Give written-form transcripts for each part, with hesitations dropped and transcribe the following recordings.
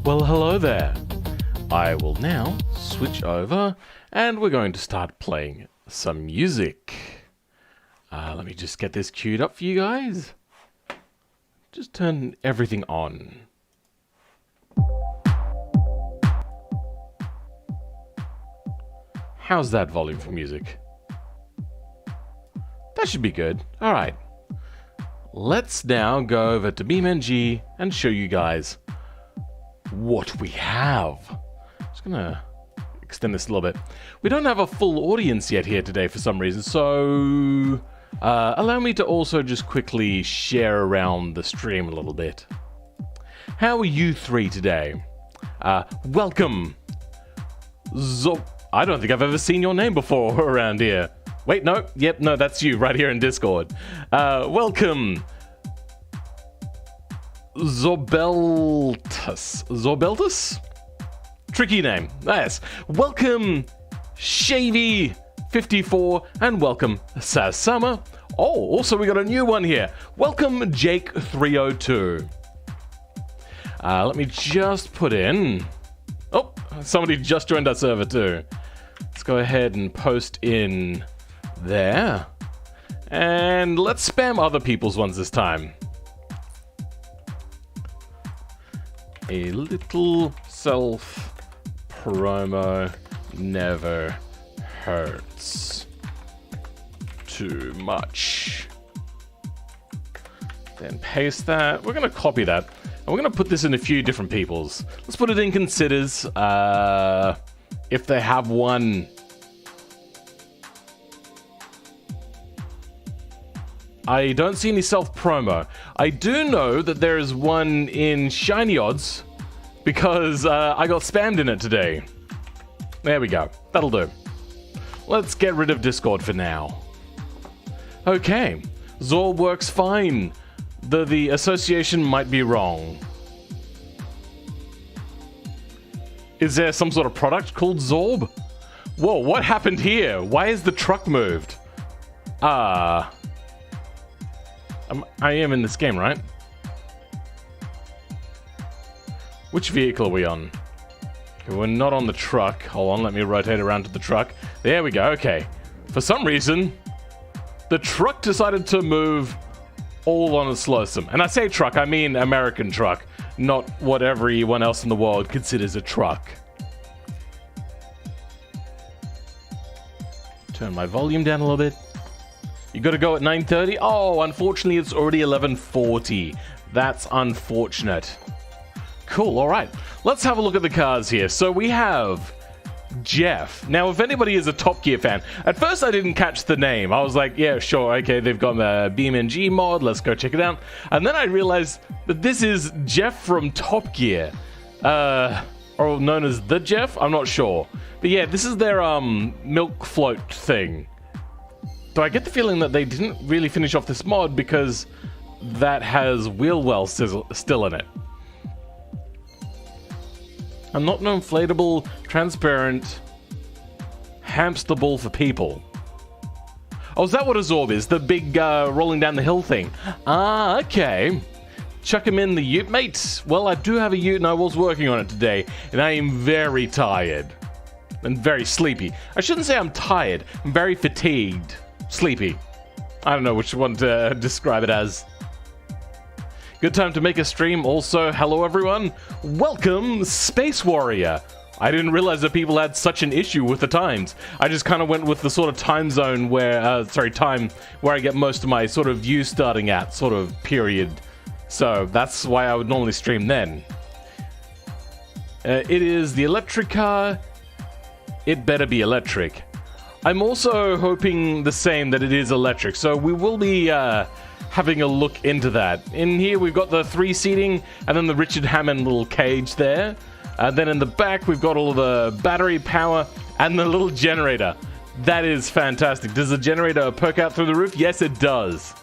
Well, hello there. I will now switch over and we're going to start playing some music. Let me just get this queued up for you guys. Just turn everything on. How's that volume for music? That should be good. Alright. Let's now go over to BeamNG and show you guys what we have. Just gonna extend this a little bit. We don't have a full audience yet here today for some reason, so allow me to also just quickly share around the stream a little bit. How are you three today? Welcome. I don't think I've ever seen your name before around here. Wait, no. Yep, no, that's you right here in Discord. Welcome. Zorbeltus? Tricky name. Yes. Welcome, Shavy54, and welcome, Sazsummer. Oh, also we got a new one here. Welcome, Jake302. Let me just put in... Oh, somebody just joined our server too. Let's go ahead and post in there. And let's spam other people's ones this time. A little self-promo never hurts too much. Then paste that. We're going to copy that. And we're going to put this in a few different people's. Let's put it in considers. If they have one. I don't see any self-promo. I do know that there is one in Shiny Odds because I got spammed in it today. There we go. That'll do. Let's get rid of Discord for now. Okay. Zorb works fine. The association might be wrong. Is there some sort of product called Zorb? Whoa, what happened here? Why is the truck moved? I am in this game, right? Which vehicle are we on? Okay, we're not on the truck. Hold on, let me rotate around to the truck. There we go, okay. For some reason, the truck decided to move all on a slowsome. And I say truck, I mean American truck, not what everyone else in the world considers a truck. Turn my volume down a little bit. You gotta go at 9:30? Oh, unfortunately it's already 11:40. That's unfortunate. Cool, alright. Let's have a look at the cars here. So we have Jeff. Now, if anybody is a Top Gear fan, at first I didn't catch the name. I was like, yeah, sure, okay, they've got a BeamNG mod, let's go check it out. And then I realized that this is Jeff from Top Gear. Or known as The Jeff? I'm not sure. But yeah, this is their milk float thing. Though I get the feeling that they didn't really finish off this mod because that has wheel well still in it. A not inflatable, transparent hamster ball for people. Oh, is that what a Zorb is? The big rolling down the hill thing. Ah, okay. Chuck him in the ute, mate. Well, I do have a ute and I was working on it today, and I am very tired. And very sleepy. I shouldn't say I'm tired. I'm very fatigued. Sleepy. I don't know which one to describe it as. Good time to make a stream. Also, hello everyone. Welcome, Space Warrior. I didn't realize that people had such an issue with the times. I just kind of went with the sort of time zone where, time where I get most of my sort of view starting at, sort of period. So that's why I would normally stream then. It is the electric car. It better be electric. I'm also hoping the same, that it is electric, so we will be having a look into that. In here we've got the 3 seating, and then the Richard Hammond little cage there. And then in the back we've got all of the battery power and the little generator. That is fantastic. Does the generator poke out through the roof? Yes, it does.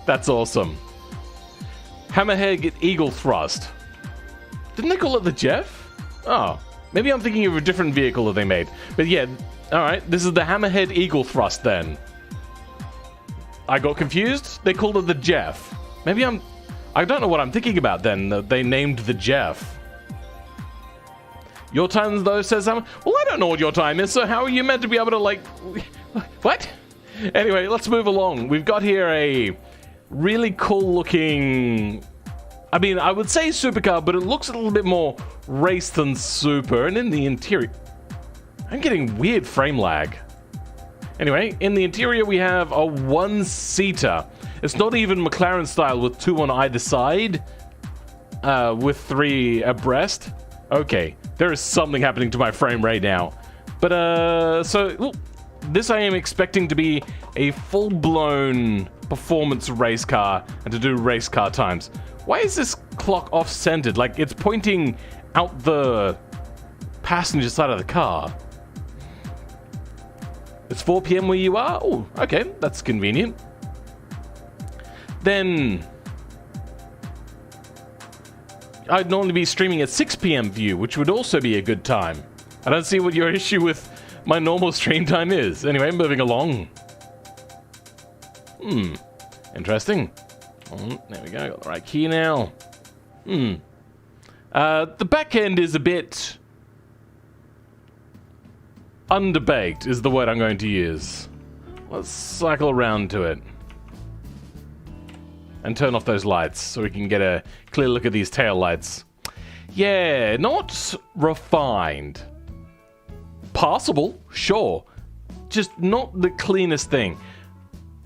That's awesome. Hammerhead Eagle Thrust. Didn't they call it the Jeff? Oh, maybe I'm thinking of a different vehicle that they made. But yeah, alright, this is the Hammerhead Eagle Thrust then. I got confused. They called it the Jeff. Maybe I don't know what I'm thinking about then. They named the Jeff. Your time, though, says Sam. Well, I don't know what your time is, so how are you meant to be able to, like... What? Anyway, let's move along. We've got here a really cool-looking... I mean, I would say supercar, but it looks a little bit more race than super. And in the interior... I'm getting weird frame lag. Anyway, in the interior we have a one-seater. It's not even McLaren style with two on either side, with three abreast. Okay, there is something happening to my frame right now. But, this I am expecting to be a full-blown performance race car and to do race car times. Why is this clock off-centered? Like, it's pointing out the passenger side of the car. It's 4 p.m. where you are? Oh, okay, that's convenient. Then I'd normally be streaming at 6 p.m. for you, which would also be a good time. I don't see what your issue with my normal stream time is. Anyway, moving along. Interesting. Oh, there we go, got the right key now. The back end is a bit... underbaked is the word I'm going to use. Let's cycle around to it. And turn off those lights so we can get a clear look at these tail lights. Yeah, not refined. Passable, sure. Just not the cleanest thing.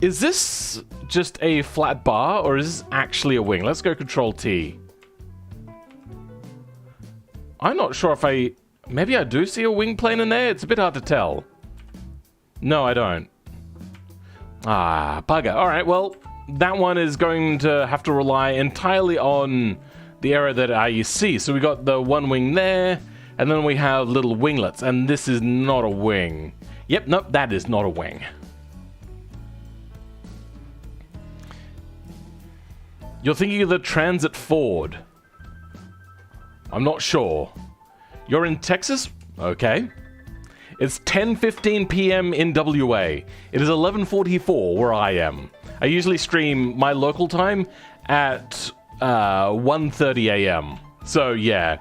Is this just a flat bar or is this actually a wing? Let's go Control T. I'm not sure if I... Maybe I do see a wing plane in there? It's a bit hard to tell. No, I don't. Ah, bugger. Alright, well, that one is going to have to rely entirely on the area that I see. So we got the one wing there, and then we have little winglets, and this is not a wing. Yep, nope, that is not a wing. You're thinking of the Transit Ford. I'm not sure. You're in Texas? Okay. It's 10:15 p.m. in WA. It is 11:44 where I am. I usually stream my local time at 1:30 a.m. So yeah,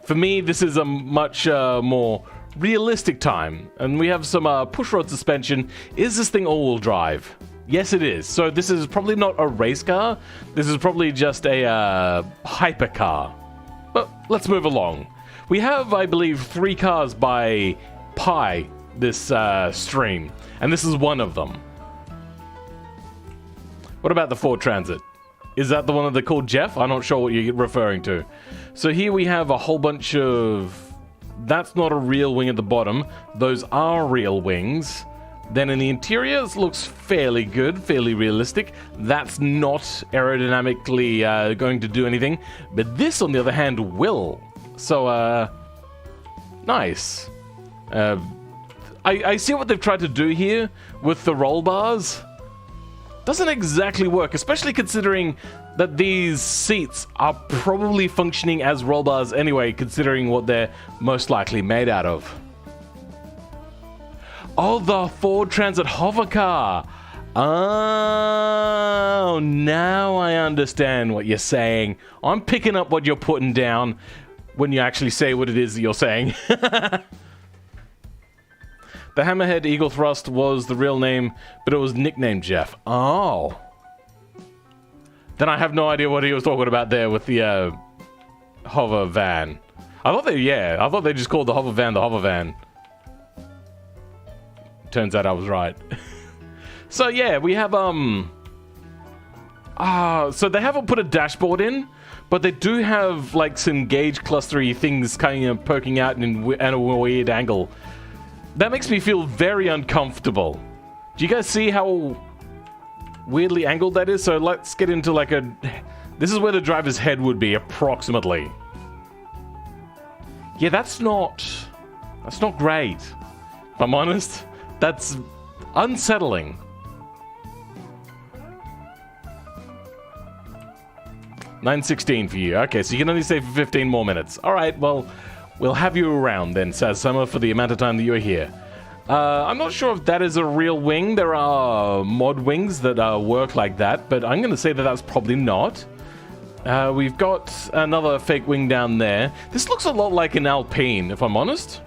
for me this is a much more realistic time. And we have some pushrod suspension. Is this thing all-wheel drive? Yes, it is. So this is probably not a race car. This is probably just a hypercar. But let's move along. We have, I believe, 3 cars by Pi this stream, and this is one of them. What about the Ford Transit? Is that the one that they called Jeff? I'm not sure what you're referring to. So here we have a whole bunch of... That's not a real wing at the bottom. Those are real wings. Then in the interior, it looks fairly good, fairly realistic. That's not aerodynamically going to do anything. But this, on the other hand, will. So, nice. I see what they've tried to do here with the roll bars. Doesn't exactly work, especially considering that these seats are probably functioning as roll bars anyway, considering what they're most likely made out of. Oh, the Ford Transit hover car. Oh, now I understand what you're saying. I'm picking up what you're putting down when you actually say what it is that you're saying. The Hammerhead Eagle Thrust was the real name, but it was nicknamed Jeff. Oh. Then I have no idea what he was talking about there with the hover van. I thought they just called the hover van the hover van. Turns out I was right. So yeah, we have so they haven't put a dashboard in, but they do have like some gauge clustery things kind of poking out at a weird angle. That makes me feel very uncomfortable. Do you guys see how weirdly angled that is? So let's get into like a... This is where the driver's head would be, approximately. Yeah, that's not great. If I'm honest, that's unsettling. $9.16 for you. Okay, so you can only stay for 15 more minutes. All right, well, we'll have you around then, Saz Summer, for the amount of time that you're here. I'm not sure if that is a real wing. There are mod wings that work like that, but I'm going to say that that's probably not. We've got another fake wing down there. This looks a lot like an Alpine, if I'm honest.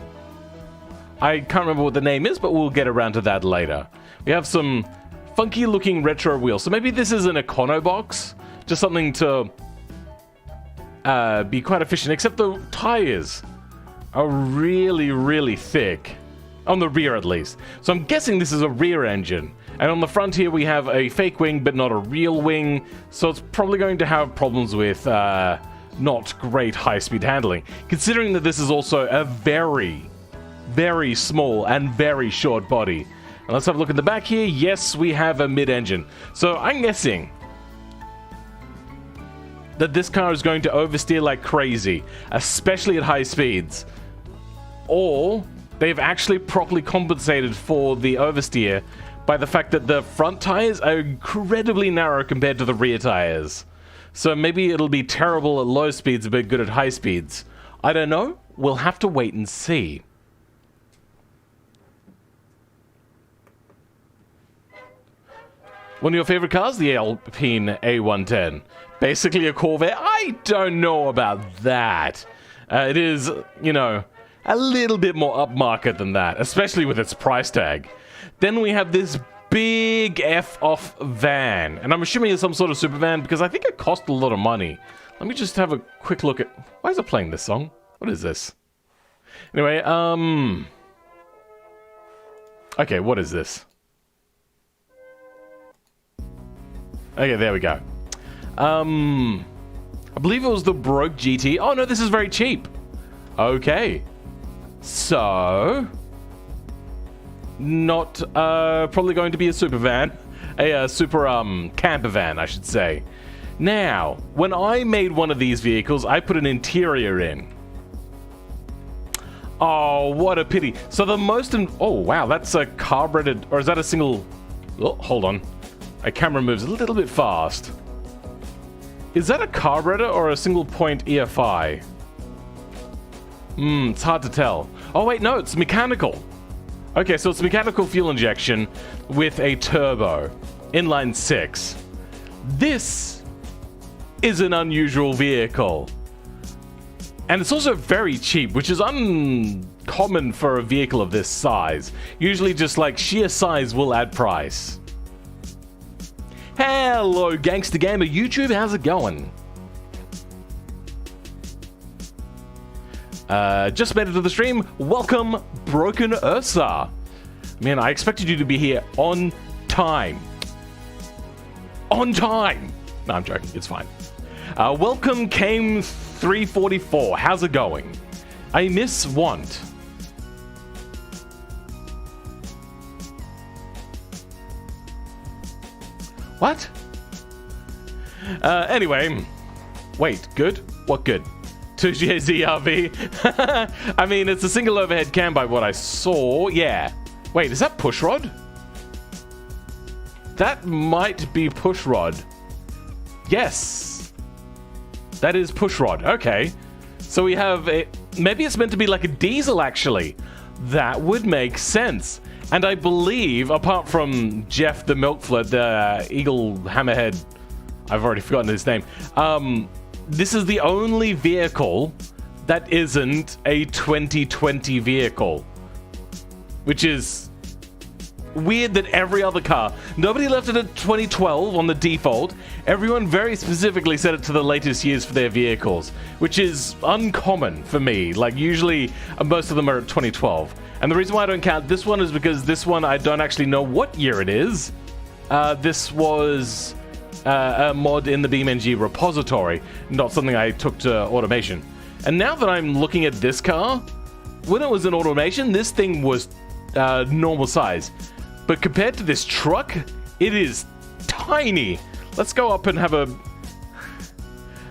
I can't remember what the name is, but we'll get around to that later. We have some funky looking retro wheels. So maybe this is an Econo box. Just something to be quite efficient, except the tires are really, really thick. On the rear, at least. So I'm guessing this is a rear engine. And on the front here, we have a fake wing, but not a real wing. So it's probably going to have problems with not great high-speed handling. Considering that this is also a very, very small and very short body. And let's have a look at the back here. Yes, we have a mid-engine. So I'm guessing that this car is going to oversteer like crazy, especially at high speeds. Or they've actually properly compensated for the oversteer by the fact that the front tires are incredibly narrow compared to the rear tires. So maybe it'll be terrible at low speeds but good at high speeds. I don't know. We'll have to wait and see. One of your favorite cars? The Alpine A110. Basically a Corvette? I don't know about that. It is, you know, a little bit more upmarket than that, especially with its price tag. Then we have this big F-off van, and I'm assuming it's some sort of super van because I think it cost a lot of money. Let me just have a quick look at... Why is it playing this song? What is this? Anyway, okay, what is this? Okay, there we go. I believe it was the broke GT. Oh no, this is very cheap. Okay. So, not probably going to be a super van, a super camper van, I should say. Now, when I made one of these vehicles, I put an interior in. Oh, what a pity! So the most, oh wow, that's a carbureted, or is that a single? Oh, hold on, my camera moves a little bit fast. Is that a carburetor or a single point EFI? It's hard to tell. Oh wait, no, it's mechanical. Okay, so it's mechanical fuel injection with a turbo. Inline 6. This is an unusual vehicle. And it's also very cheap, which is uncommon for a vehicle of this size. Usually just like sheer size will add price. Hello, Gangsta Gamer YouTube, how's it going? Just made it to the stream. Welcome, Broken Ursa. Man, I expected you to be here on time. On time! No, I'm joking. It's fine. Welcome, Came 344. How's it going? I miss Want. What? Anyway. Wait, good? What good? 2GA ZRV. I mean, it's a single overhead cam by what I saw. Yeah. Wait, is that pushrod? That might be pushrod. Yes. That is pushrod. Okay. So we have a... Maybe it's meant to be like a diesel, actually. That would make sense. And I believe, apart from Jeff the Milkfloat, the Eagle Hammerhead... I've already forgotten his name. This is the only vehicle that isn't a 2020 vehicle. Which is weird that every other car... Nobody left it at 2012 on the default. Everyone very specifically set it to the latest years for their vehicles. Which is uncommon for me. Like, usually, most of them are at 2012. And the reason why I don't count this one is because this one, I don't actually know what year it is. This was... a mod in the BeamNG repository, not something I took to automation. And now that I'm looking at this car, when it was in automation, this thing was normal size. But compared to this truck, it is tiny. Let's go up and have a...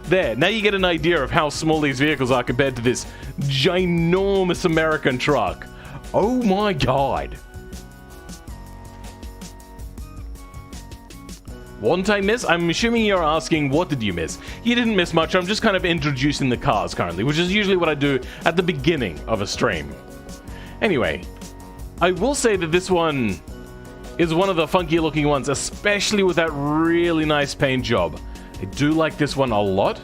There, now you get an idea of how small these vehicles are compared to this ginormous American truck. Oh my god. What did I miss? I'm assuming you're asking, what did you miss? You didn't miss much. I'm just kind of introducing the cars currently, which is usually what I do at the beginning of a stream. Anyway, I will say that this one is one of the funky looking ones, especially with that really nice paint job. I do like this one a lot.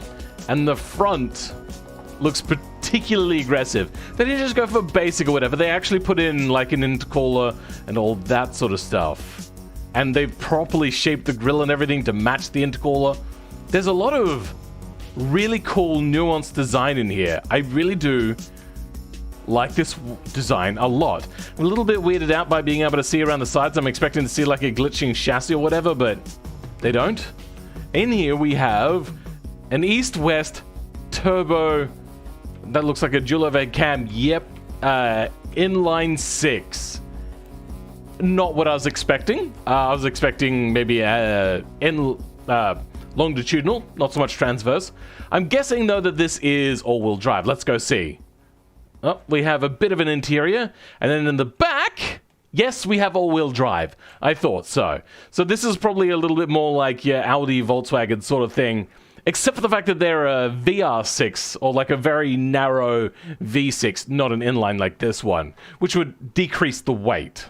And the front looks particularly aggressive. They didn't just go for basic or whatever. They actually put in like an intercooler and all that sort of stuff. And they properly shaped the grille and everything to match the intercooler. There's a lot of really cool nuanced design in here. I really do like this design a lot. I'm a little bit weirded out by being able to see around the sides. I'm expecting to see like a glitching chassis or whatever, but they don't. In here we have an east-west turbo that looks like a dual overhead cam. Yep, inline 6. Not what I was expecting. I was expecting maybe longitudinal, not so much transverse. I'm guessing though that this is all-wheel drive. Let's go see. Oh, we have a bit of an interior, and then in the back, yes, we have all-wheel drive. I thought so. So this is probably a little bit more like your Audi, Volkswagen sort of thing, except for the fact that they're a VR6, or like a very narrow V6, not an inline like this one, which would decrease the weight.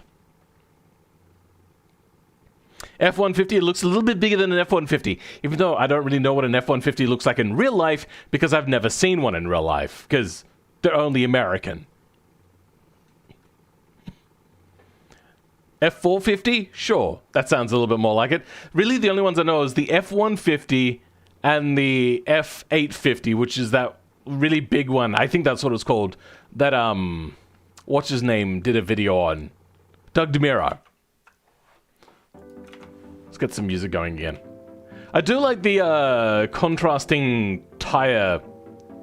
F-150, it looks a little bit bigger than an F-150, even though I don't really know what an F-150 looks like in real life, because I've never seen one in real life, because they're only American. F-450? Sure, that sounds a little bit more like it. Really, the only ones I know is the F-150 and the F-850, which is that really big one. I think that's what it's called. That, what's his name, did a video on. Doug DeMiro. Let's get some music going again. I do like the contrasting tire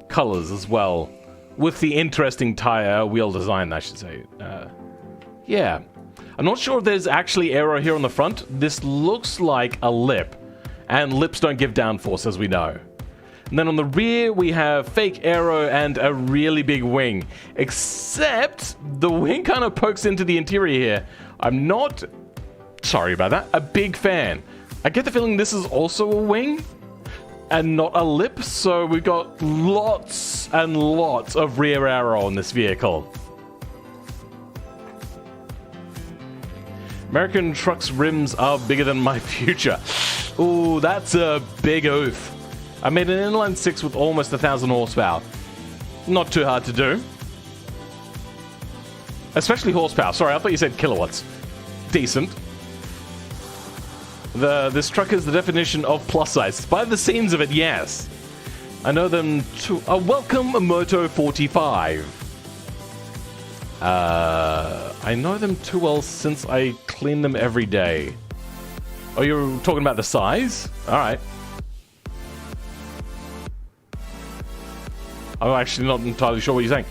colors as well, with the interesting tire wheel design, I should say. Yeah. I'm not sure if there's actually aero here on the front. This looks like a lip, and lips don't give downforce, as we know. And then on the rear, we have fake aero and a really big wing, except the wing kind of pokes into the interior here. I'm not, sorry about that, a big fan. I get the feeling this is also a wing and not a lip, so we've got lots and lots of rear aero on this vehicle. American trucks' rims are bigger than my future. Ooh, that's a big oof. I made an inline 6 with almost 1,000 horsepower. Not too hard to do. Especially horsepower. Sorry, I thought you said kilowatts. Decent. This truck is the definition of plus size. By the seams of it, yes. I know them too. Welcome, Moto 45. I know them too well since I clean them every day. Oh, you're talking about the size? Alright. I'm actually not entirely sure what you're saying.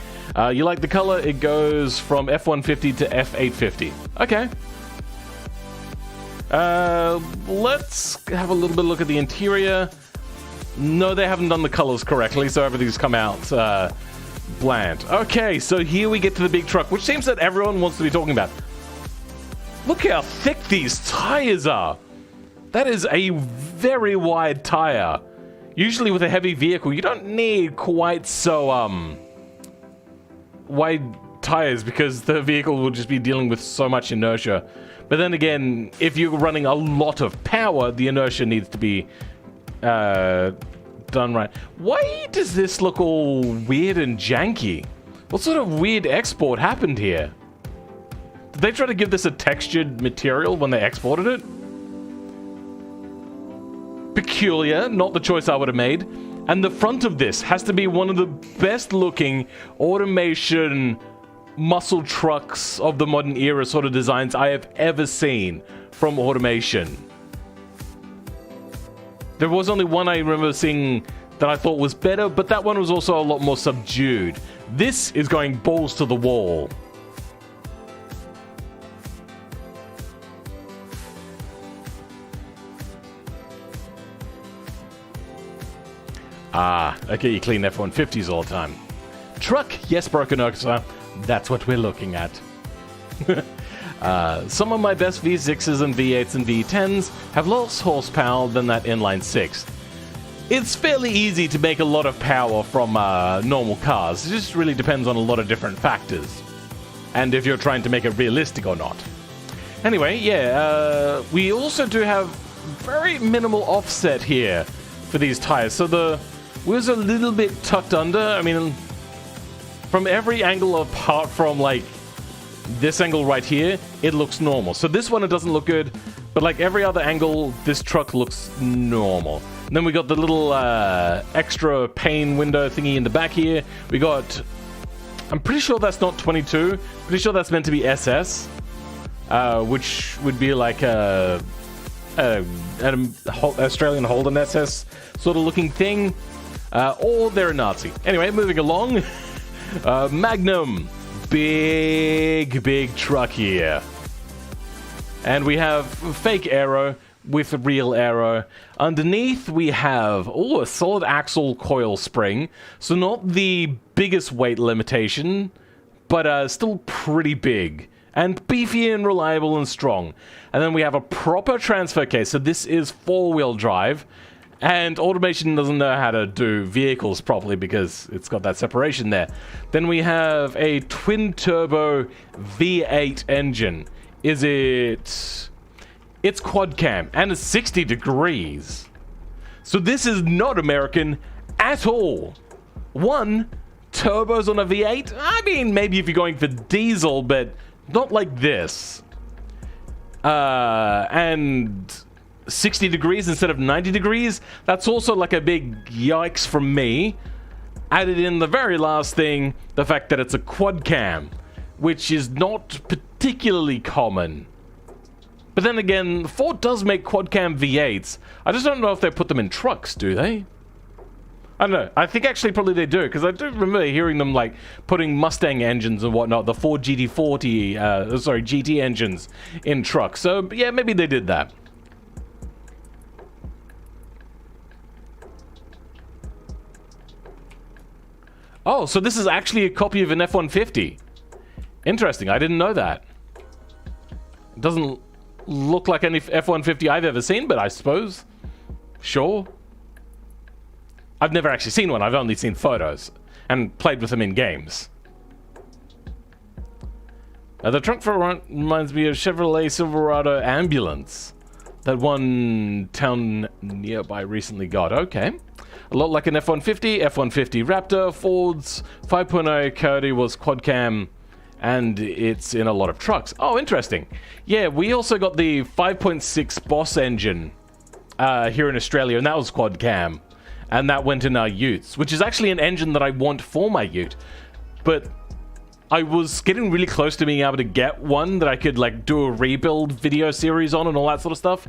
You like the color? It goes from F-150 to F-850. Okay. Let's have a little bit of a look at the interior. No, they haven't done the colors correctly, so everything's come out bland. Okay, so here we get to the big truck, which seems that everyone wants to be talking about. Look how thick these tires are. That is a very wide tire. Usually with a heavy vehicle, you don't need quite so wide tires because the vehicle will just be dealing with so much inertia. But then again, if you're running a lot of power, the inertia needs to be done right. Why does this look all weird and janky? What sort of weird export happened here? Did they try to give this a textured material when they exported it? Peculiar, not the choice I would have made. And the front of this has to be one of the best looking automation muscle trucks of the modern era sort of designs I have ever seen from automation. There was only one I remember seeing that I thought was better, but that one was also a lot more subdued. This is going balls to the wall. Ah, okay, you clean F-150s all the time. Truck, yes, broken orchestra. That's what we're looking at. Some of my best V6s and V8s and V10s have less horsepower than that inline 6. It's fairly easy to make a lot of power from normal cars. It just really depends on a lot of different factors. And if you're trying to make it realistic or not. Anyway, yeah, we also do have very minimal offset here for these tires. So the wheels are a little bit tucked under. I mean, from every angle apart from like this angle right here, it looks normal. So this one, it doesn't look good, but like every other angle, this truck looks normal. And then we got the little extra pane window thingy in the back here. We got, I'm pretty sure that's not 22. Pretty sure that's meant to be SS, which would be like an Australian Holden SS sort of looking thing, or they're a Nazi. Anyway, moving along. Magnum, big truck here, and we have fake aero with a real aero. Underneath we have a solid axle coil spring, so not the biggest weight limitation, but still pretty big and beefy and reliable and strong. And then we have a proper transfer case, so this is 4-wheel drive, and automation doesn't know how to do vehicles properly because it's got that separation there. Then we have a twin-turbo V8 engine. It's quad cam, and it's 60 degrees. So this is not American at all. One, turbos on a V8? I mean, maybe if you're going for diesel, but not like this. And 60 degrees instead of 90 degrees, that's also like a big yikes from me. Added in the very last thing, the fact that it's a quad cam, which is not particularly common. But then again, Ford does make quad cam V8s. I just don't know if they put them in trucks, do they? I don't know. I think actually probably they do, because I do remember hearing them like putting Mustang engines and whatnot, the Ford GT engines in trucks. So yeah, maybe they did that. Oh, so this is actually a copy of an F-150. Interesting. I didn't know that. It doesn't look like any F-150 I've ever seen, but I suppose. Sure. I've never actually seen one. I've only seen photos and played with them in games. The trunk front reminds me of Chevrolet Silverado ambulance that one town nearby recently got. Okay. A lot like an F-150, F-150 Raptor, Ford's 5.0 Coyote was quad cam, and it's in a lot of trucks. Oh, interesting. Yeah, we also got the 5.6 Boss engine here in Australia, and that was quad cam. And that went in our Utes, which is actually an engine that I want for my Ute. But I was getting really close to being able to get one that I could like do a rebuild video series on and all that sort of stuff.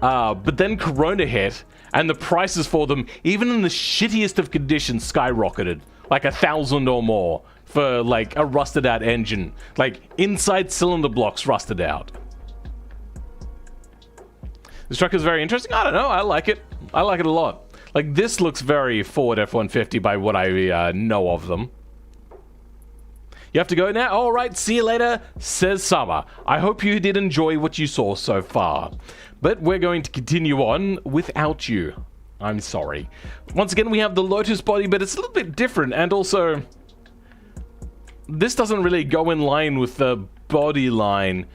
But then Corona hit, and the prices for them, even in the shittiest of conditions, skyrocketed. Like 1,000 or more for like a rusted out engine. Like inside cylinder blocks rusted out. This truck is very interesting. I don't know. I like it. I like it a lot. Like this looks very Ford F-150 by what I know of them. You have to go now? All right, see you later, says Summer. I hope you did enjoy what you saw so far. But we're going to continue on without you. I'm sorry. Once again, we have the Lotus body, but it's a little bit different. And also, this doesn't really go in line with the body line.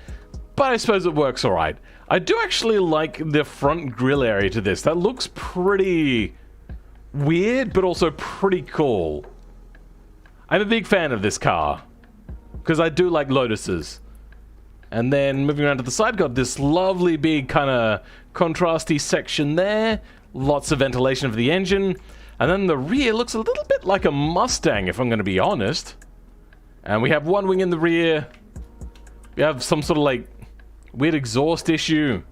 But I suppose it works all right. I do actually like the front grille area to this. That looks pretty weird, but also pretty cool. I'm a big fan of this car, because I do like Lotuses. And then moving around to the side, got this lovely big kind of contrasty section there. Lots of ventilation for the engine. And then the rear looks a little bit like a Mustang, if I'm going to be honest. And we have one wing in the rear. We have some sort of like weird exhaust issue.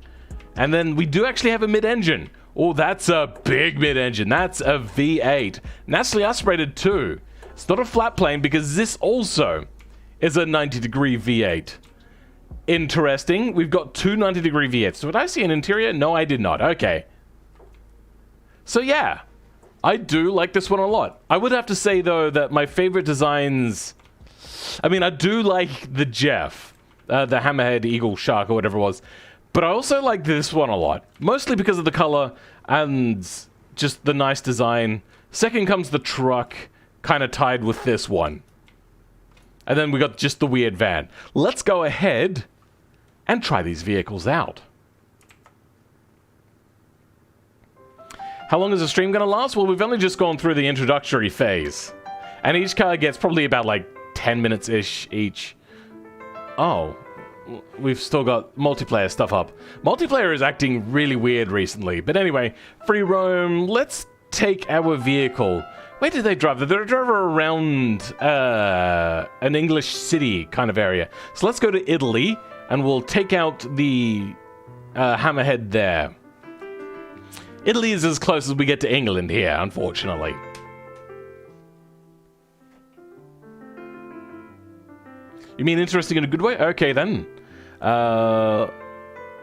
And then we do actually have a mid-engine. Oh, that's a big mid-engine. That's a V8. Naturally aspirated too. It's not a flat plane because this also is a 90-degree V8. Interesting. We've got two 90-degree V8s. So did I see an interior? No, I did not. Okay. So yeah, I do like this one a lot. I would have to say though that my favorite designs, I mean, I do like the Jeff, the Hammerhead Eagle Shark or whatever it was, but I also like this one a lot, mostly because of the color and just the nice design. Second comes the truck, kind of tied with this one. And then we got just the weird van. Let's go ahead and try these vehicles out. How long is the stream going to last? Well, we've only just gone through the introductory phase. And each car gets probably about like 10 minutes-ish each. Oh, we've still got multiplayer stuff up. Multiplayer is acting really weird recently. But anyway, free roam. Let's take our vehicle. Where did they drive? They drove around an English city kind of area. So let's go to Italy, and we'll take out the hammerhead there. Italy is as close as we get to England here, unfortunately. You mean interesting in a good way? Okay, then.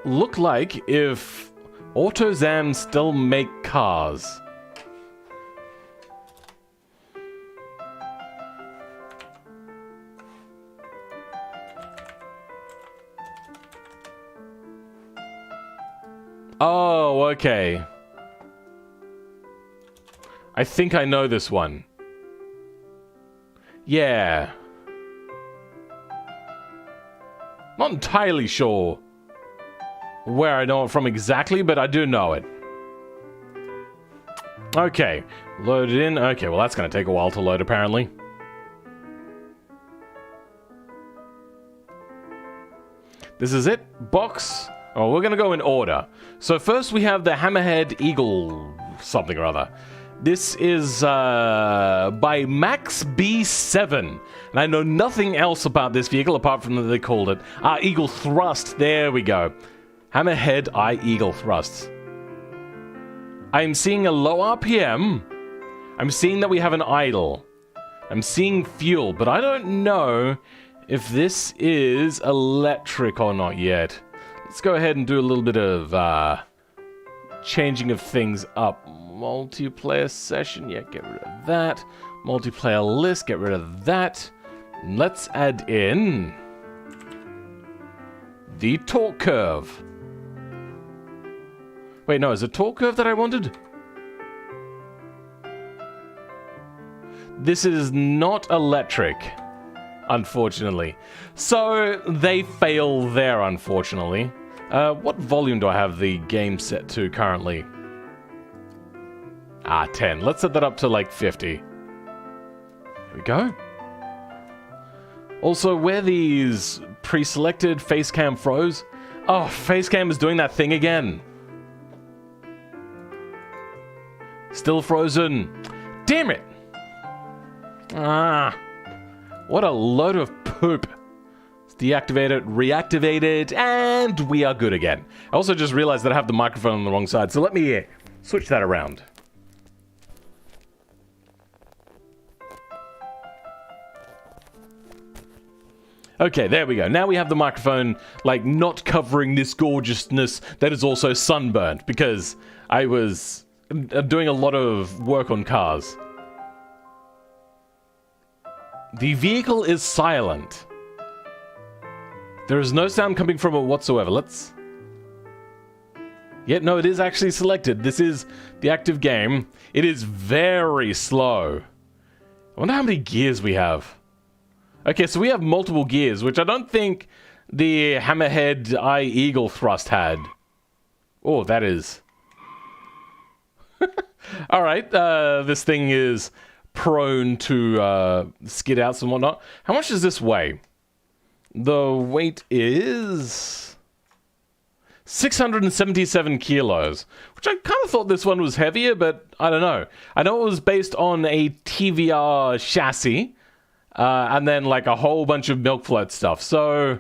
Look like if AutoZam still make cars. Oh, okay. I think I know this one. Yeah. Not entirely sure where I know it from exactly, but I do know it. Okay, load it in. Okay, well that's going to take a while to load apparently. This is it. Box. Oh, we're going to go in order. So first we have the Hammerhead Eagle something or other. This is by Max B7. And I know nothing else about this vehicle apart from that they called it. Eagle Thrust. There we go. Hammerhead Eagle Thrust. I'm seeing a low RPM. I'm seeing that we have an idle. I'm seeing fuel, but I don't know if this is electric or not yet. Let's go ahead and do a little bit of changing of things up. Multiplayer session, yeah, get rid of that. Multiplayer list, get rid of that. Let's add in the torque curve. Wait, no, is it torque curve that I wanted? This is not electric, unfortunately. So they fail there, unfortunately. What volume do I have the game set to currently? 10. Let's set that up to like 50. Here we go. Also, where these pre-selected facecam froze? Oh, facecam is doing that thing again. Still frozen. Damn it! What a load of poop. Let's deactivate it, reactivate it, and we are good again. I also just realized that I have the microphone on the wrong side, so let me switch that around. Okay, there we go. Now we have the microphone, like, not covering this gorgeousness that is also sunburned, because I was doing a lot of work on cars. The vehicle is silent. There is no sound coming from it whatsoever. Let's... Yet, no, it is actually selected. This is the active game. It is very slow. I wonder how many gears we have. Okay, so we have multiple gears, which I don't think the Hammerhead Eagle Thrust had. Oh, that is... Alright, this thing is prone to skid outs and whatnot. How much does this weigh? The weight is 677 kilos, which I kind of thought this one was heavier, but I don't know. I know it was based on a TVR chassis, and then like a whole bunch of milk float stuff. So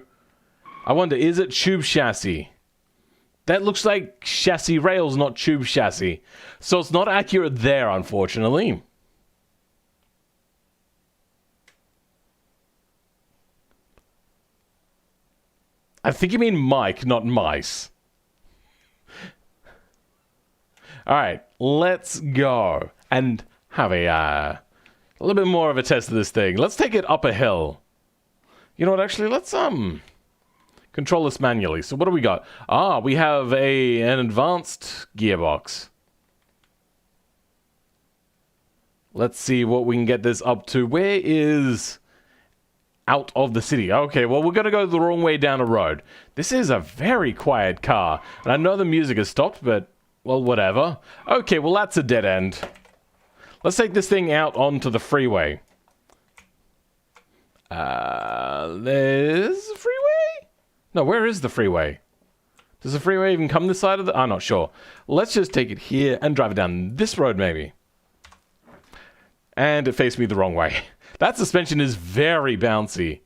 I wonder, is it tube chassis? That looks like chassis rails, not tube chassis. So it's not accurate there, unfortunately. I think you mean Mike, not mice. Alright, let's go and have a little bit more of a test of this thing. Let's take it up a hill. You know what, actually, let's control this manually. So what do we got? We have an advanced gearbox. Let's see what we can get this up to. Where is out of the city? Okay, well, we're going to go the wrong way down a road. This is a very quiet car. And I know the music has stopped, but Well, whatever. Okay, well, that's a dead end. Let's take this thing out onto the freeway. There's a freeway? No, where is the freeway? Does the freeway even come this side of the... I'm not sure. Let's just take it here and drive it down this road, maybe. And it faced me the wrong way. That suspension is very bouncy.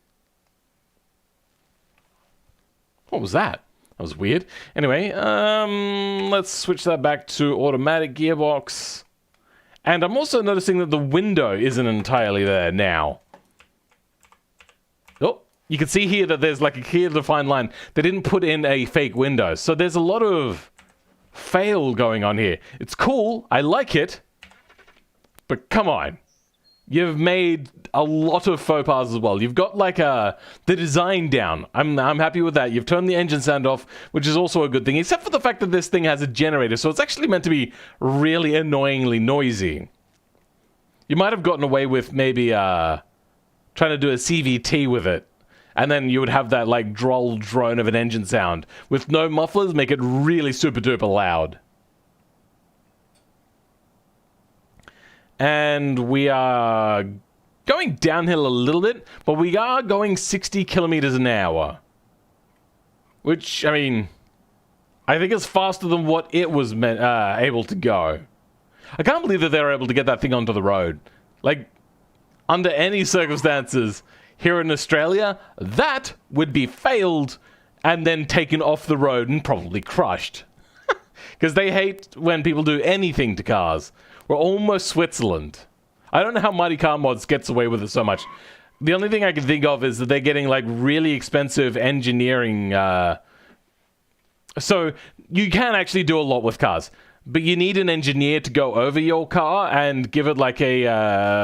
What was that? That was weird. Anyway, let's switch that back to automatic gearbox. And I'm also noticing that the window isn't entirely there now. Oh, you can see here that there's like a clear defined line. They didn't put in a fake window. So there's a lot of fail going on here. It's cool. I like it. But come on. You've made a lot of faux pas as well. You've got like the design down. I'm happy with that. You've turned the engine sound off, which is also a good thing, except for the fact that this thing has a generator, so it's actually meant to be really annoyingly noisy. You might have gotten away with maybe trying to do a CVT with it, and then you would have that like droll drone of an engine sound with no mufflers, make it really super duper loud. And we are going downhill a little bit, but we are going 60 kilometers an hour. Which, I mean, I think is faster than what it was able to go. I can't believe that they were able to get that thing onto the road. Like, under any circumstances, here in Australia, that would be failed and then taken off the road and probably crushed. Because they hate when people do anything to cars. We're almost Switzerland. I don't know how Mighty Car Mods gets away with it so much. The only thing I can think of is that they're getting like really expensive engineering. So you can actually do a lot with cars, but you need an engineer to go over your car and give it like a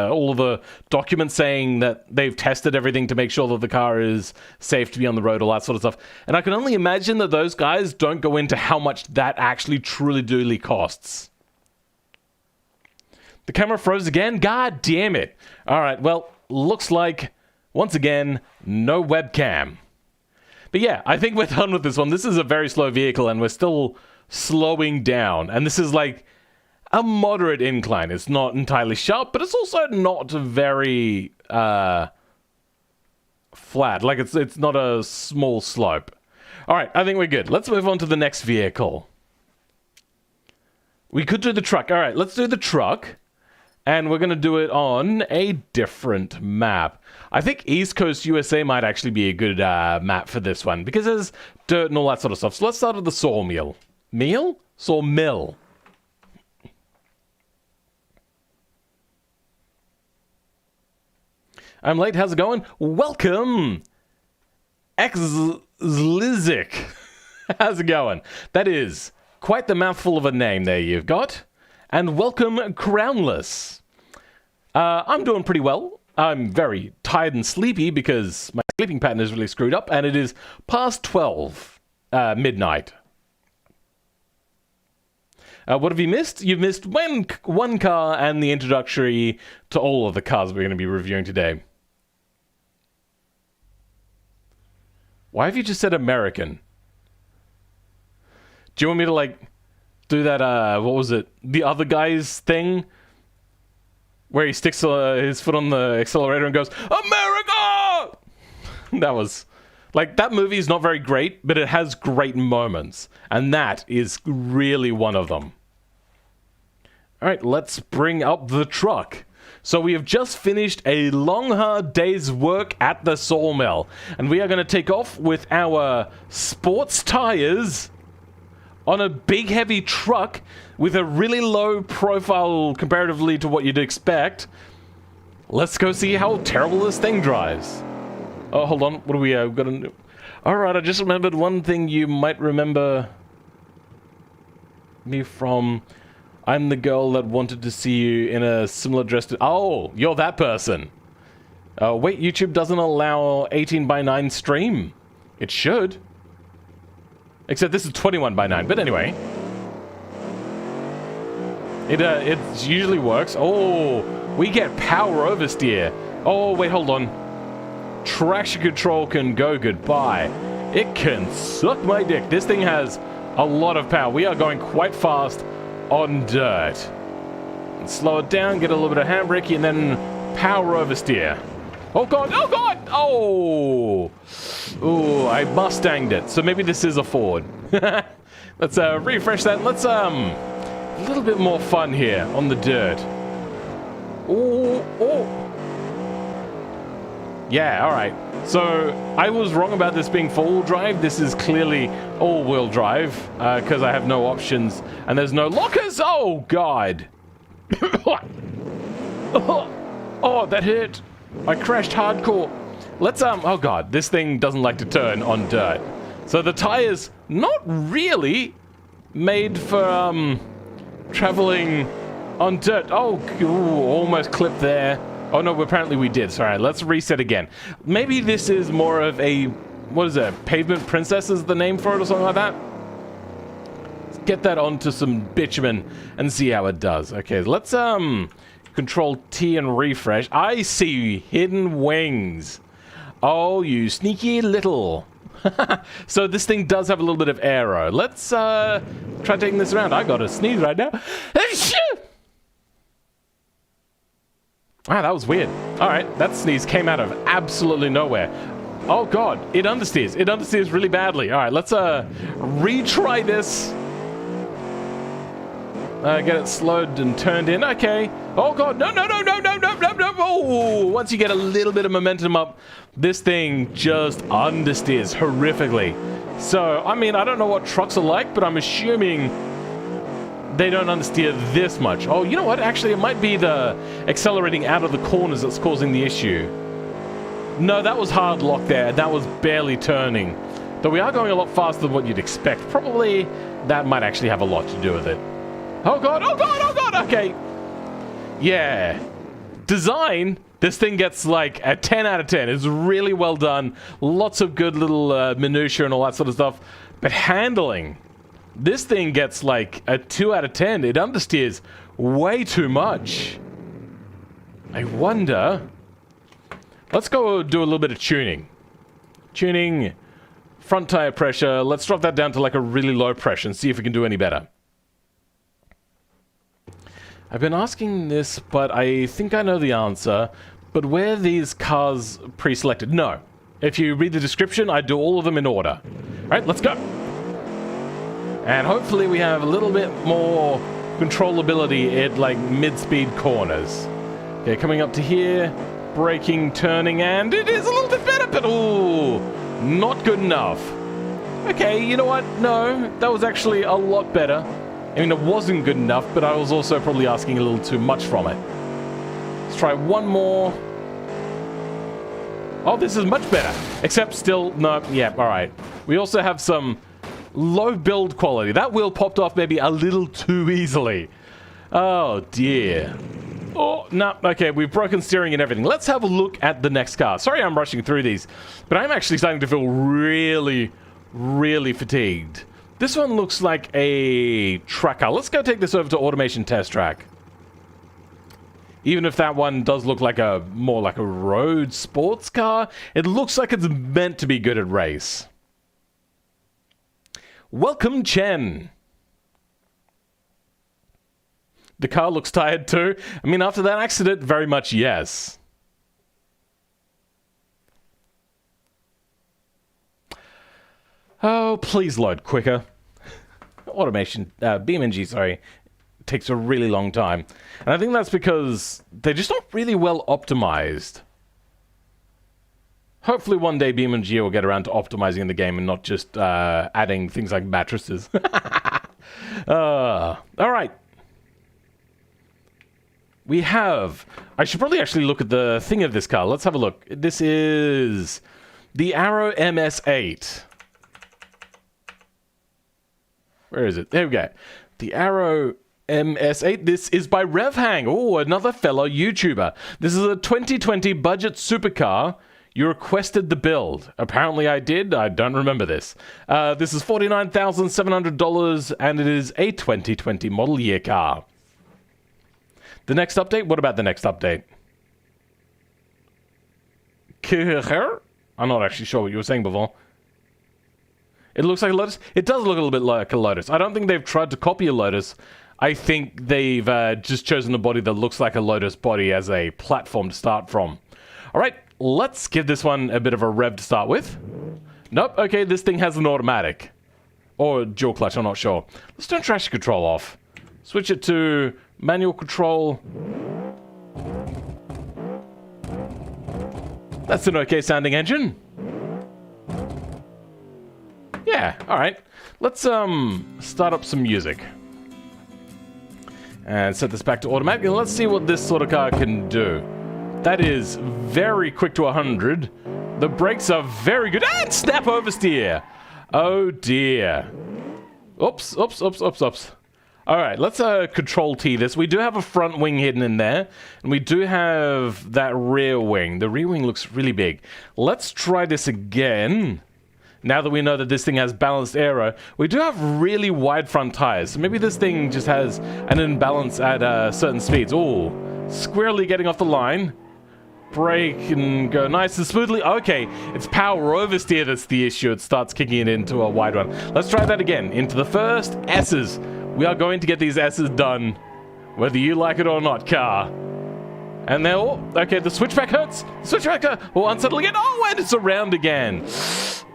all of the documents saying that they've tested everything to make sure that the car is safe to be on the road, all that sort of stuff. And I can only imagine that those guys don't go into how much that actually truly costs. The camera froze again? God damn it. Alright, well, looks like, once again, no webcam. But yeah, I think we're done with this one. This is a very slow vehicle, and we're still slowing down. And this is like a moderate incline. It's not entirely sharp, but it's also not very flat. Like, it's not a small slope. Alright, I think we're good. Let's move on to the next vehicle. We could do the truck. Alright, let's do the truck. And we're going to do it on a different map. I think East Coast USA might actually be a good map for this one, because there's dirt and all that sort of stuff. So let's start with the sawmill. Meal? Sawmill. I'm late, how's it going? Welcome! Exlizik. How's it going? That is quite the mouthful of a name there you've got. And welcome, Crownless. I'm doing pretty well. I'm very tired and sleepy because my sleeping pattern is really screwed up, and it is past 12 midnight. What have you missed? You've missed one car and the introductory to all of the cars we're going to be reviewing today. Why have you just said American? Do you want me to, like, do that, what was it? The Other Guy's thing? Where he sticks his foot on the accelerator and goes, America! That was... Like, that movie is not very great, but it has great moments. And that is really one of them. Alright, let's bring up the truck. So we have just finished a long, hard day's work at the sawmill. And we are going to take off with our sports tires on a big, heavy truck with a really low profile comparatively to what you'd expect. Let's go see how terrible this thing drives. Oh, hold on. What do we got to do? Alright, I just remembered one thing you might remember me from. I'm the girl that wanted to see you in a similar dress to... Oh, you're that person. Wait, YouTube doesn't allow 18:9 stream. It should. Except this is 21:9, but anyway. It usually works. Oh, we get power oversteer. Oh, wait, hold on. Traction control can go goodbye. It can suck my dick. This thing has A lot of power. We are going quite fast on dirt. And slow it down, get a little bit of handbrake, and then power oversteer. Oh god, oh god! Oh! Ooh, I Mustanged it. So maybe this is a Ford. Let's refresh that. Let's a little bit more fun here on the dirt. Oh, oh. Yeah, alright. So, I was wrong about this being four-wheel drive. This is clearly all-wheel drive, because I have no options, and there's no lockers! Oh, God! Oh, that hurt! I crashed hardcore. Let's, oh God, this thing doesn't like to turn on dirt. So the tire's not really made for, traveling on dirt. Oh, ooh, almost clipped there. Oh no, apparently we did. Sorry, let's reset again. Maybe this is more of a, what is it, Pavement Princess is the name for it or something like that? Let's get that onto some bitumen and see how it does. Okay, let's, Control T and refresh. I see hidden wings. Oh, you sneaky little. So this thing does have a little bit of aero. Let's, try taking this around. I got a sneeze right now. Wow, that was weird. Alright, that sneeze came out of absolutely nowhere. Oh god, it understeers. It understeers really badly. Alright, let's retry this. Get it slowed and turned in. Okay. Oh god, no, no, no, no, no, no, no, no. Oh, once you get a little bit of momentum up, this thing just understeers horrifically. So, I mean, I don't know what trucks are like, but I'm assuming they don't understeer this much. Oh, you know what? Actually, it might be the accelerating out of the corners that's causing the issue. No, that was hard lock there. That was barely turning. Though we are going a lot faster than what you'd expect. Probably that might actually have a lot to do with it. Oh god, oh god, oh god, okay. Yeah. Design, this thing gets like a 10 out of 10. It's really well done. Lots of good little minutiae and all that sort of stuff. But handling, this thing gets like a 2 out of 10. It understeers way too much. I wonder... Let's go do a little bit of tuning. Tuning, front tire pressure. Let's drop that down to like a really low pressure and see if we can do any better. I've been asking this, but I think I know the answer. But were these cars pre-selected? No. If you read the description, I do all of them in order. Alright, let's go. And hopefully we have a little bit more controllability at like mid-speed corners. Okay, coming up to here, braking, turning, and it is a little bit better, but ooh, not good enough. Okay, you know what? No, that was actually a lot better. I mean, it wasn't good enough, but I was also probably asking a little too much from it. Let's try one more. Oh, this is much better. Except still, no, yeah, alright. We also have some low build quality. That wheel popped off maybe a little too easily. Oh, dear. Oh, no, okay, we've broken steering and everything. Let's have a look at the next car. Sorry I'm rushing through these, but I'm actually starting to feel really, really fatigued. This one looks like a track car. Let's go take this over to Automation Test Track. Even if that one does look like a more like a road sports car, it looks like it's meant to be good at race. Welcome, Chen. The car looks tired too. I mean, after that accident, very much yes. Oh, please load quicker. Automation, BeamNG, sorry, takes a really long time. And I think that's because they're just not really well optimized. Hopefully one day BeamNG will get around to optimizing the game and not just adding things like mattresses. Alright. We have... I should probably actually look at the thing of this car. Let's have a look. This is the Arrow MS8. Where is it? There we go. The Arrow MS8. This is by RevHang. Oh, another fellow YouTuber. This is a 2020 budget supercar. You requested the build. Apparently I did. I don't remember this. This is $49,700 and it is a 2020 model year car. The next update? What about the next update? I'm not actually sure what you were saying before. It looks like a Lotus. It does look a little bit like a Lotus. I don't think they've tried to copy a Lotus. I think they've just chosen a body that looks like a Lotus body as a platform to start from. All right, let's give this one a bit of a rev to start with. Nope, okay, this thing has an automatic. Or dual clutch, I'm not sure. Let's turn traction control off. Switch it to manual control. That's an okay sounding engine. Yeah, alright. Let's start up some music. And set this back to automatic, and let's see what this sort of car can do. That is very quick to 100. The brakes are very good. And snap oversteer! Oh dear. Oops, oops, oops, oops, oops. Alright, let's control T this. We do have a front wing hidden in there, and we do have that rear wing. The rear wing looks really big. Let's try this again. Now that we know that this thing has balanced aero, we do have really wide front tires. So maybe this thing just has an imbalance at certain speeds. Ooh, squarely getting off the line. Brake and go nice and smoothly. Okay, it's power oversteer that's the issue. It starts kicking it into a wide one. Let's try that again. Into the first S's. We are going to get these S's done, whether you like it or not, car. And then, oh, okay, the switchback hurts. The switchback hurts. Oh, unsettle again. Oh, and it's around again.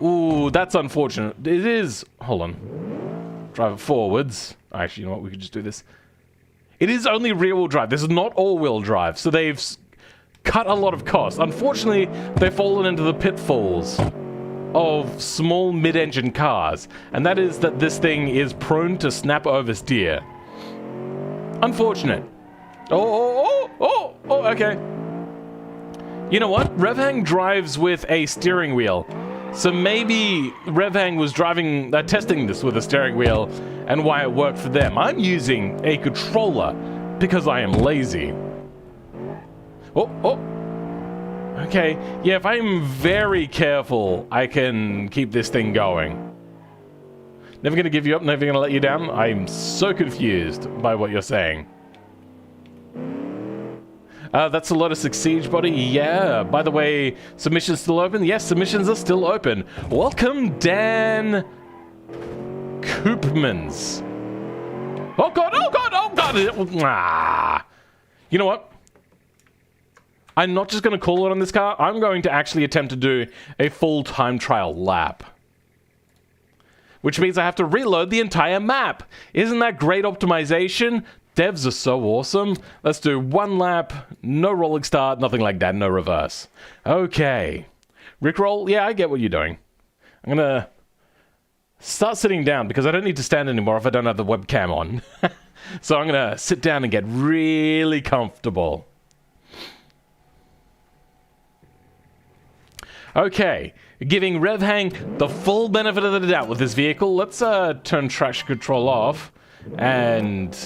Ooh, that's unfortunate. It is. Hold on. Drive it forwards. Actually, you know what? We could just do this. It is only rear-wheel drive. This is not all-wheel drive. So they've cut a lot of cost. Unfortunately, they've fallen into the pitfalls of small mid-engine cars. And that is that this thing is prone to snap oversteer. Unfortunate. Oh, okay. You know what? Revhang drives with a steering wheel. So maybe Revhang was driving, testing this with a steering wheel and why it worked for them. I'm using a controller because I am lazy. Oh. Okay, yeah, if I'm very careful, I can keep this thing going. Never gonna give you up, never gonna let you down. I'm so confused by what you're saying. That's a Lotus Siege body. Yeah. By the way, submissions still open? Yes, submissions are still open. Welcome, Dan Koopmans. Oh god, oh god, oh god! Ah. You know what? I'm not just going to call it on this car. I'm going to actually attempt to do a full time trial lap. Which means I have to reload the entire map. Isn't that great optimization? Devs are so awesome. Let's do one lap, no rolling start, nothing like that, no reverse. Okay. Rickroll, yeah, I get what you're doing. I'm gonna start sitting down because I don't need to stand anymore if I don't have the webcam on. So I'm gonna sit down and get really comfortable. Okay, giving Revhang the full benefit of the doubt with this vehicle. Let's turn traction control off and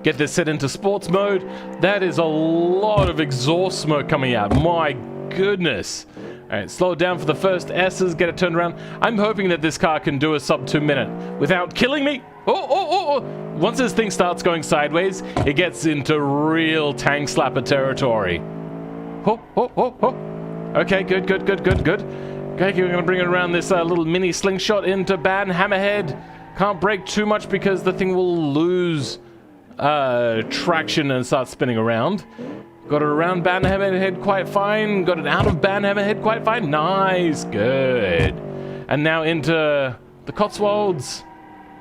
get this set into sports mode. That is a lot of exhaust smoke coming out. My goodness. All right, slow it down for the first S's, get it turned around. I'm hoping that this car can do a sub 2 minute without killing me. Oh. Once this thing starts going sideways, it gets into real tank slapper territory. Oh. Okay, good. Okay, we're gonna bring it around this little mini slingshot into bad hammerhead. Can't brake too much because the thing will lose traction and start spinning around. Got it around bad hammerhead quite fine. Got it out of bad hammerhead quite fine. Nice, good. And now into the Cotswolds.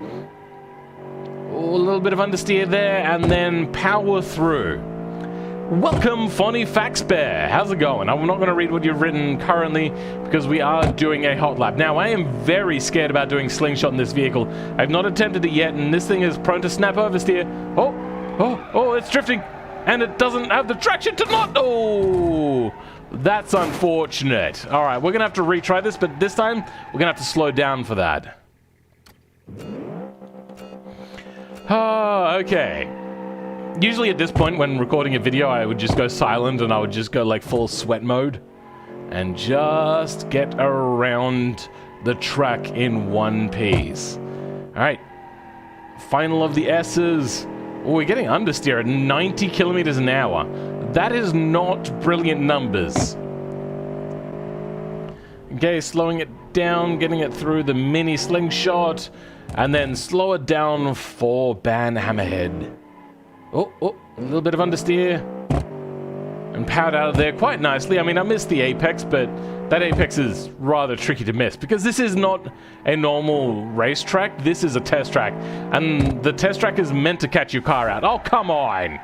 Oh, a little bit of understeer there, and then power through. Welcome, Fonny Faxbear. How's it going? I'm not going to read what you've written currently because we are doing a hot lap. Now, I am very scared about doing slingshot in this vehicle. I've not attempted it yet, and this thing is prone to snap oversteer. Oh, it's drifting, and it doesn't have the traction to not. Oh, that's unfortunate. All right, we're going to have to retry this, but this time we're going to have to slow down for that. Okay. Usually at this point when recording a video, I would just go silent and I would just go like full sweat mode and just get around the track in one piece. All right, final of the S's. Oh, we're getting understeer at 90 kilometers an hour. That is not brilliant numbers. Okay, slowing it down, getting it through the mini slingshot, and then slow it down for Ban Hammerhead. Oh, a little bit of understeer. And powered out of there quite nicely. I mean, I missed the apex, but that apex is rather tricky to miss because this is not a normal racetrack. This is a test track. And the test track is meant to catch your car out. Oh, come on!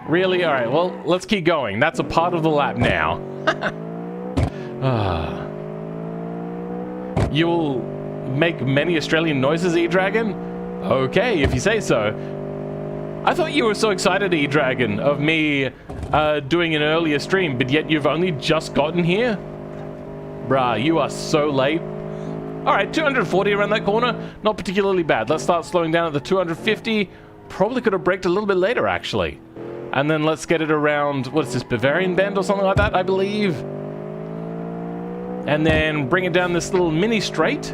Really? Alright, well, let's keep going. That's a part of the lap now. You'll make many Australian noises, E-Dragon? Okay, if you say so. I thought you were so excited, E-Dragon, of me doing an earlier stream, but yet you've only just gotten here? Bruh, you are so late. Alright, 240 around that corner. Not particularly bad. Let's start slowing down at the 250. Probably could have braked a little bit later, actually. And then let's get it around, what is this, Bavarian Bend or something like that, I believe? And then bring it down this little mini straight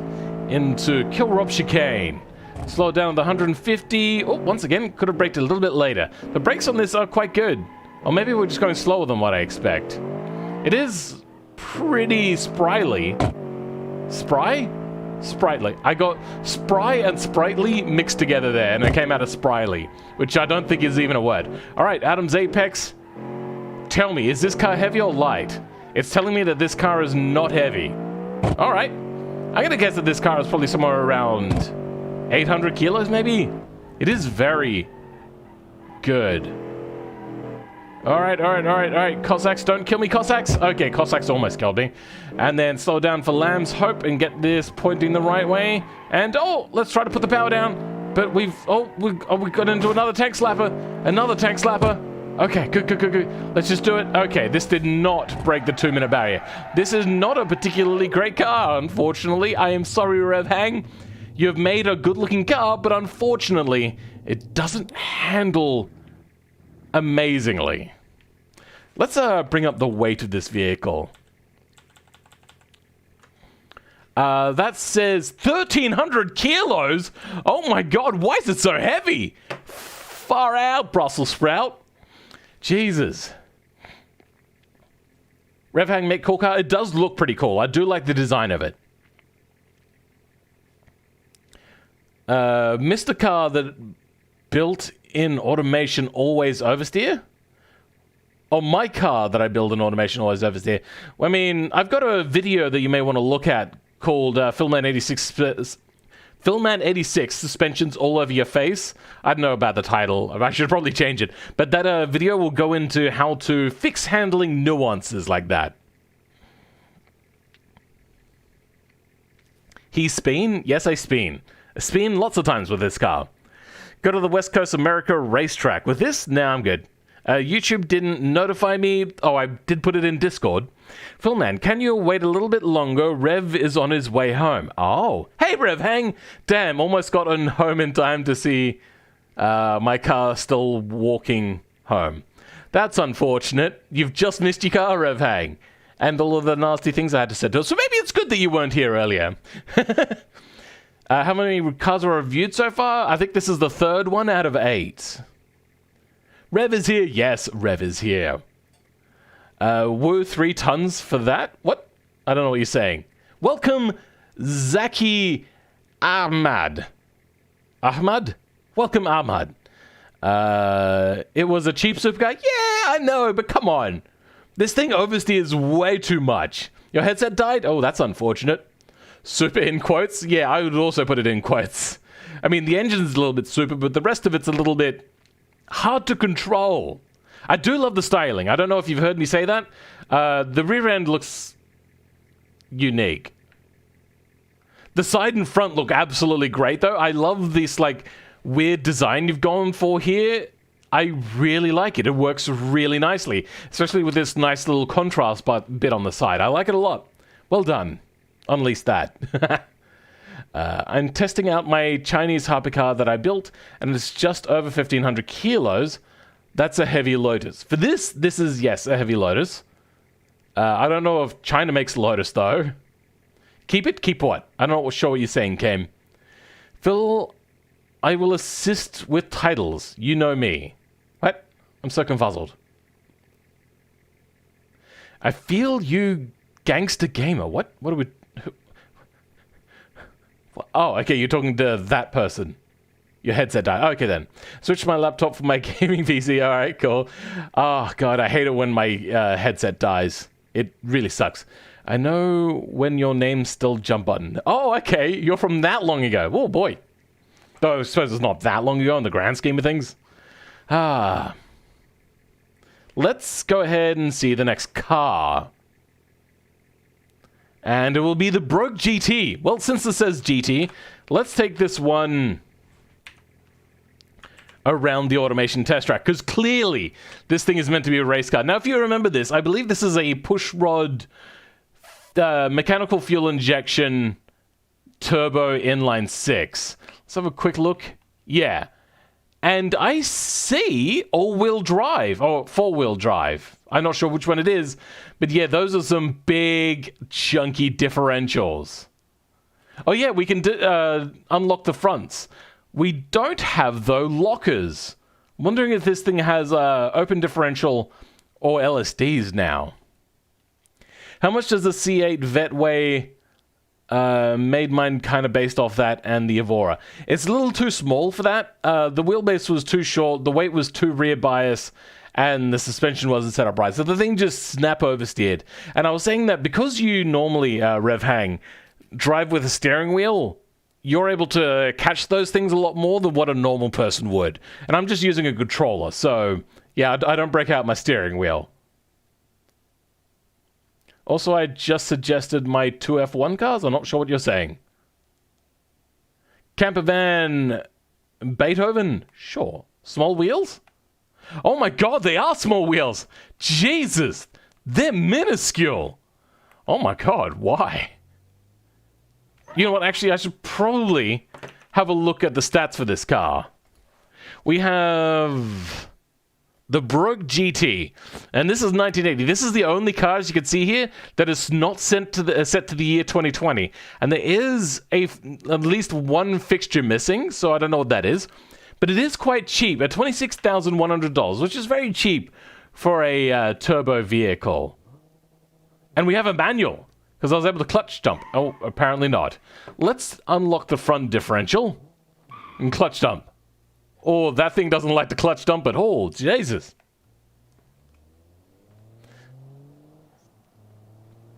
into Kilrop Chicane. Slow it down to the 150. Oh, once again, could have braked a little bit later. The brakes on this are quite good. Or maybe we're just going slower than what I expect. It is pretty sprightly. Spry? Sprightly. I got spry and sprightly mixed together there, and it came out as spryly, which I don't think is even a word. Alright, Adam's Apex. Tell me, is this car heavy or light? It's telling me that this car is not heavy. Alright. I'm gonna guess that this car is probably somewhere around 800 kilos, maybe? It is very good. Alright. Cossacks, don't kill me, Cossacks. Okay, Cossacks almost killed me. And then slow down for Lamb's Hope and get this pointing the right way. And, let's try to put the power down. But we got into another tank slapper. Another tank slapper. Okay, good. Let's just do it. Okay, this did not break the 2-minute barrier. This is not a particularly great car, unfortunately. I am sorry, Rev Hang. You've made a good-looking car, but unfortunately, it doesn't handle amazingly. Let's bring up the weight of this vehicle. That says 1,300 kilos? Oh my god, why is it so heavy? Far out, Brussels sprout. Jesus. Revhang make cool car. It does look pretty cool. I do like the design of it. Mr. Car that built-in automation always oversteer? Oh, my car that I build in automation always oversteer. Well, I mean, I've got a video that you may want to look at called Philman 86 Suspensions All Over Your Face. I don't know about the title. I should probably change it. But that video will go into how to fix handling nuances like that. He spin? Yes, I spin. I spin lots of times with this car. Go to the West Coast America racetrack. With this, now I'm good. YouTube didn't notify me. Oh, I did put it in Discord. Philman, can you wait a little bit longer? Rev is on his way home. Oh, hey Rev Hang. Damn, almost got on home in time to see my car still walking home. That's unfortunate. You've just missed your car, Rev Hang. And all of the nasty things I had to say to her. So maybe it's good that you weren't here earlier. How many cars were reviewed so far? I think this is the 3rd one out of 8. Rev is here. Yes, Rev is here. Woo, 3 tons for that? What? I don't know what you're saying. Welcome, Zaki Ahmad. Ahmad? Welcome, Ahmad. It was a cheap supercar? Yeah, I know, but come on. This thing oversteers way too much. Your headset died? Oh, that's unfortunate. Super in quotes? Yeah, I would also put it in quotes. I mean, the engine's a little bit super, but the rest of it's a little bit hard to control. I do love the styling. I don't know if you've heard me say that. The rear end looks unique. The side and front look absolutely great, though. I love this, like, weird design you've gone for here. I really like it. It works really nicely, especially with this nice little contrast bit on the side. I like it a lot. Well done. Unleash that. I'm testing out my Chinese hypercar that I built, and it's just over 1,500 kilos. That's a heavy Lotus. For this is, yes, a heavy Lotus. I don't know if China makes Lotus, though. Keep it? Keep what? I'm not sure what you're saying, Kim. Phil, I will assist with titles. You know me. What? I'm so confuzzled. I feel you gangster gamer. What are we... Oh, okay, you're talking to that person. Your headset died. Okay, then. Switch my laptop for my gaming PC. All right, cool. Oh, God, I hate it when my headset dies. It really sucks. I know when your name's still jump button. Oh, okay, you're from that long ago. Oh, boy. Though I suppose it's not that long ago in the grand scheme of things. Ah. Let's go ahead and see the next car. And it will be the broke GT. Well, since it says GT, let's take this one around the automation test track, because clearly this thing is meant to be a race car. Now, if you remember this, I believe this is a push rod mechanical fuel injection turbo inline 6. Let's have a quick look. Yeah. And I see all-wheel drive, or four-wheel drive. I'm not sure which one it is, but yeah, those are some big, chunky differentials. Oh yeah, we can unlock the fronts. We don't have, though, lockers. I'm wondering if this thing has open differential or LSDs now. How much does the C8 Vet weigh? Made mine kind of based off that and the Evora. It's a little too small for that. The wheelbase was too short, the weight was too rear bias, and the suspension wasn't set up right. So the thing just snap oversteered. And I was saying that because you normally, Rev Hang, drive with a steering wheel, you're able to catch those things a lot more than what a normal person would. And I'm just using a controller, so yeah, I don't break out my steering wheel. Also, I just suggested my two F1 cars. I'm not sure what you're saying. Camper van Beethoven? Sure. Small wheels? Oh my god, they are small wheels! Jesus! They're minuscule! Oh my god, why? You know what, actually, I should probably have a look at the stats for this car. We have the Brook GT, and this is 1980. This is the only car, as you can see here, that is not set to the year 2020. And there is at least one fixture missing, so I don't know what that is. But it is quite cheap, at $26,100, which is very cheap for a turbo vehicle. And we have a manual, because I was able to clutch dump. Oh, apparently not. Let's unlock the front differential and clutch dump. Oh, that thing doesn't like the clutch dump at all. Jesus.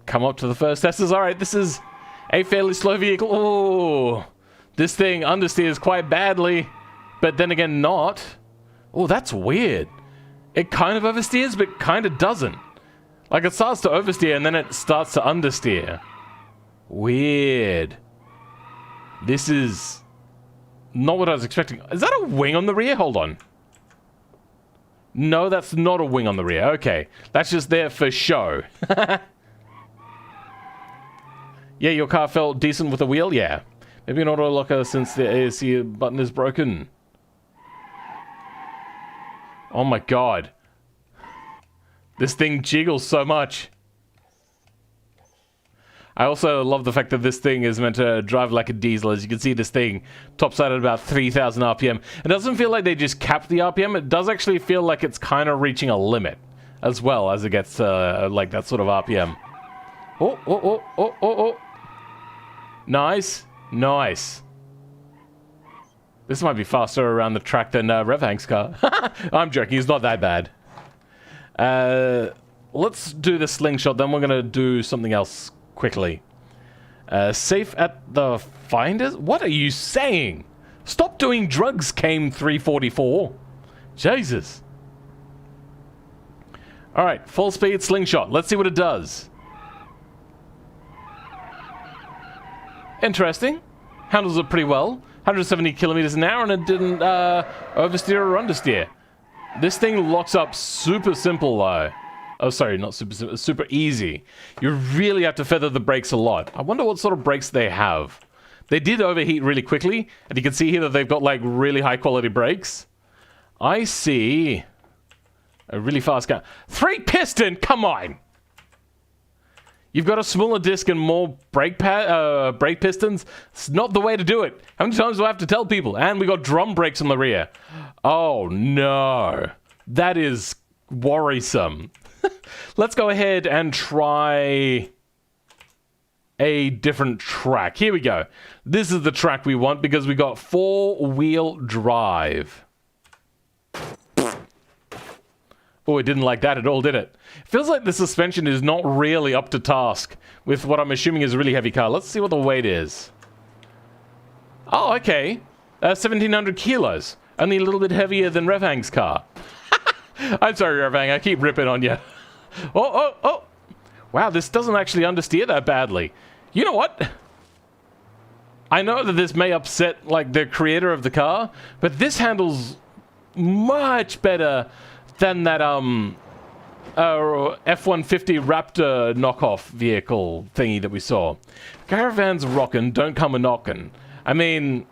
Come up to the first testers. All right, this is a fairly slow vehicle. Oh, this thing understeers quite badly, but then again not. Oh, that's weird. It kind of oversteers, but kind of doesn't. Like, it starts to oversteer, and then it starts to understeer. Weird. This is not what I was expecting. Is that a wing on the rear? Hold on. No, that's not a wing on the rear. Okay. That's just there for show. Yeah, your car felt decent with the wheel? Yeah. Maybe an auto locker since the ASC button is broken. Oh my god. This thing jiggles so much. I also love the fact that this thing is meant to drive like a diesel. As you can see, this thing tops out at about 3,000 RPM. It doesn't feel like they just capped the RPM. It does actually feel like it's kind of reaching a limit as well as it gets like that sort of RPM. Oh, oh, oh, oh, oh, oh. Nice. Nice. This might be faster around the track than Revhank's car. I'm joking. He's not that bad. Let's do the slingshot. Then we're going to do something else quickly. Safe at the finders? What are you saying? Stop doing drugs, Came 344. Jesus. Alright, full speed slingshot. Let's see what it does. Interesting. Handles it pretty well. 170 kilometers an hour, and it didn't oversteer or understeer. This thing locks up super simple though. Oh, sorry, not super simple, super easy. You really have to feather the brakes a lot. I wonder what sort of brakes they have. They did overheat really quickly, and you can see here that they've got like really high quality brakes. I see a really fast car. 3 piston, come on! You've got a smaller disc and more brake pistons. It's not the way to do it. How many times do I have to tell people? And we got drum brakes on the rear. Oh no, that is worrisome. Let's go ahead and try a different track. Here we go. This is the track we want because we got 4-wheel drive. Oh, it didn't like that at all, did it? Feels like the suspension is not really up to task with what I'm assuming is a really heavy car. Let's see what the weight is. Oh, okay. 1,700 kilos. Only a little bit heavier than Revhang's car. I'm sorry, Revhang. I keep ripping on you. Oh. Wow, this doesn't actually understeer that badly. You know what? I know that this may upset, like, the creator of the car, but this handles much better than that, F-150 Raptor knockoff vehicle thingy that we saw. Caravans rockin', don't come a-knockin'. I mean,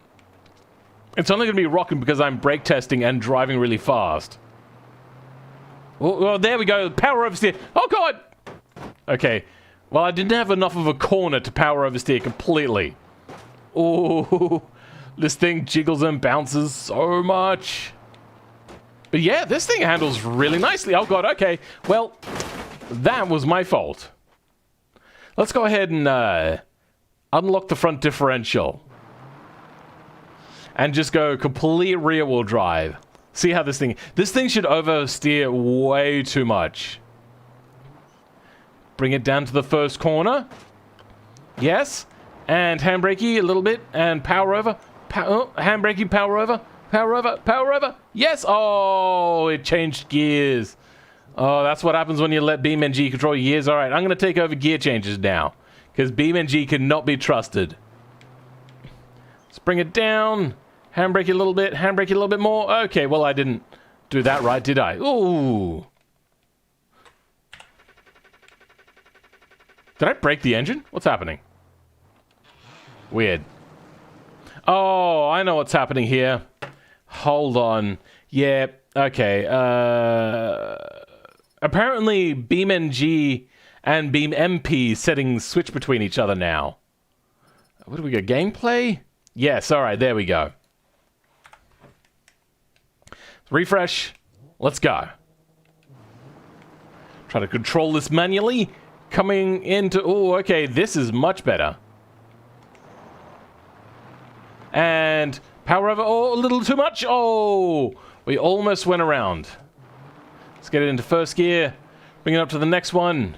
it's only going to be rockin' because I'm brake testing and driving really fast. Well, there we go. Power oversteer. Oh, God! Okay. Well, I didn't have enough of a corner to power oversteer completely. Oh, this thing jiggles and bounces so much. But yeah, this thing handles really nicely. Oh, God. Okay. Well, that was my fault. Let's go ahead and unlock the front differential. And just go complete rear-wheel drive. See how this thing should oversteer way too much. Bring it down to the first corner. Yes. And handbrakey a little bit. And power over. Handbrakey, power over. Power over. Power over. Yes. Oh, it changed gears. Oh, that's what happens when you let BeamNG control your gears. All right, I'm going to take over gear changes now. Because BeamNG cannot be trusted. Let's bring it down. Handbrake a little bit. Handbrake a little bit more. Okay, well, I didn't do that right, did I? Ooh. Did I break the engine? What's happening? Weird. Oh, I know what's happening here. Hold on. Yeah, okay. Apparently, BeamNG and BeamMP settings switch between each other now. What do we got? Gameplay? Yes, alright, there we go. Refresh. Let's go. Try to control this manually. Coming into... Oh, okay, this is much better. And power over... Oh, a little too much. Oh, we almost went around. Let's get it into first gear. Bring it up to the next one.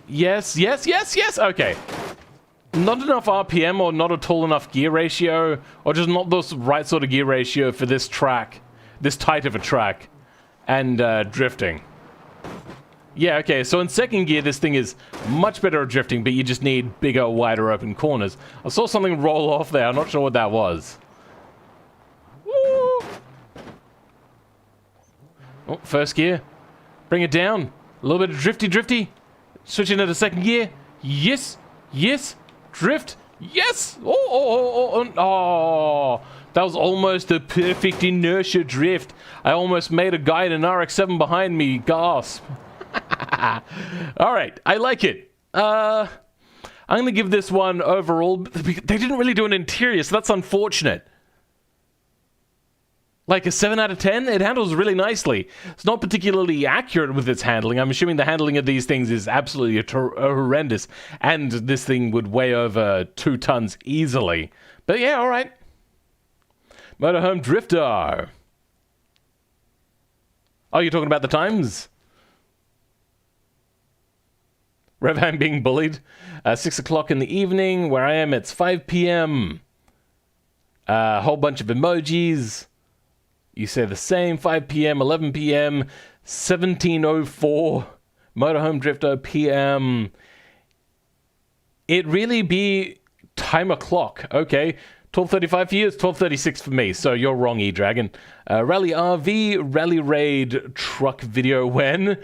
Yes, yes, yes, yes. Okay. Not enough RPM or not a tall enough gear ratio, or just not the right sort of gear ratio for this track, this tight of a track, and drifting. Yeah, okay, so in second gear, this thing is much better at drifting, but you just need bigger, wider open corners. I saw something roll off there. I'm not sure what that was. Woo! Oh, first gear. Bring it down. A little bit of drifty. Switch into the second gear. Yes, yes. Drift. Yes. Oh. That was almost a perfect inertia drift. I almost made a guy in an RX-7 behind me gasp. All right, I like it. I'm going to give this one overall... They didn't really do an interior, so that's unfortunate. Like a 7 out of 10? It handles really nicely. It's not particularly accurate with its handling. I'm assuming the handling of these things is absolutely horrendous. And this thing would weigh over 2 tons easily. But yeah, all right. Motorhome Drifter. Oh, you're talking about the times? Revham being bullied. 6 o'clock in the evening. Where I am, it's 5 p.m. A whole bunch of emojis. You say the same. 5 p.m., 11 p.m., 17:04. Motorhome Drifter p.m. It really be time o'clock. Okay. 12:35 for you, it's 12:36 for me, so you're wrong, E-Dragon. Rally RV, Rally Raid truck video when?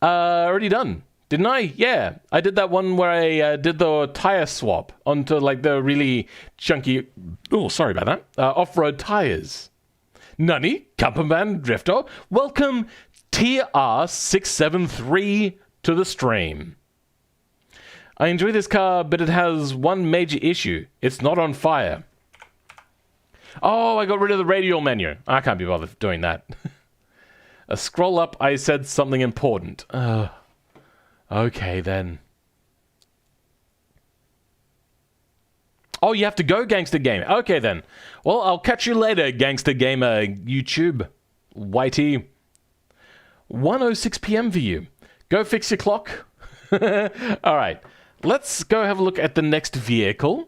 Already done. Didn't I? Yeah. I did that one where I did the tire swap onto, like, the really chunky... Oh, sorry about that. Off-road tires. Nani, Camperman Drifter, welcome TR673 to the stream. I enjoy this car, but it has one major issue. It's not on fire. Oh, I got rid of the radial menu. I can't be bothered doing that. Scroll up, I said something important. Okay, then. Oh, you have to go, Gangster Gamer. Okay, then. Well, I'll catch you later, Gangster Gamer YouTube. Whitey. 1:06 p.m. for you. Go fix your clock. All right. Let's go have a look at the next vehicle.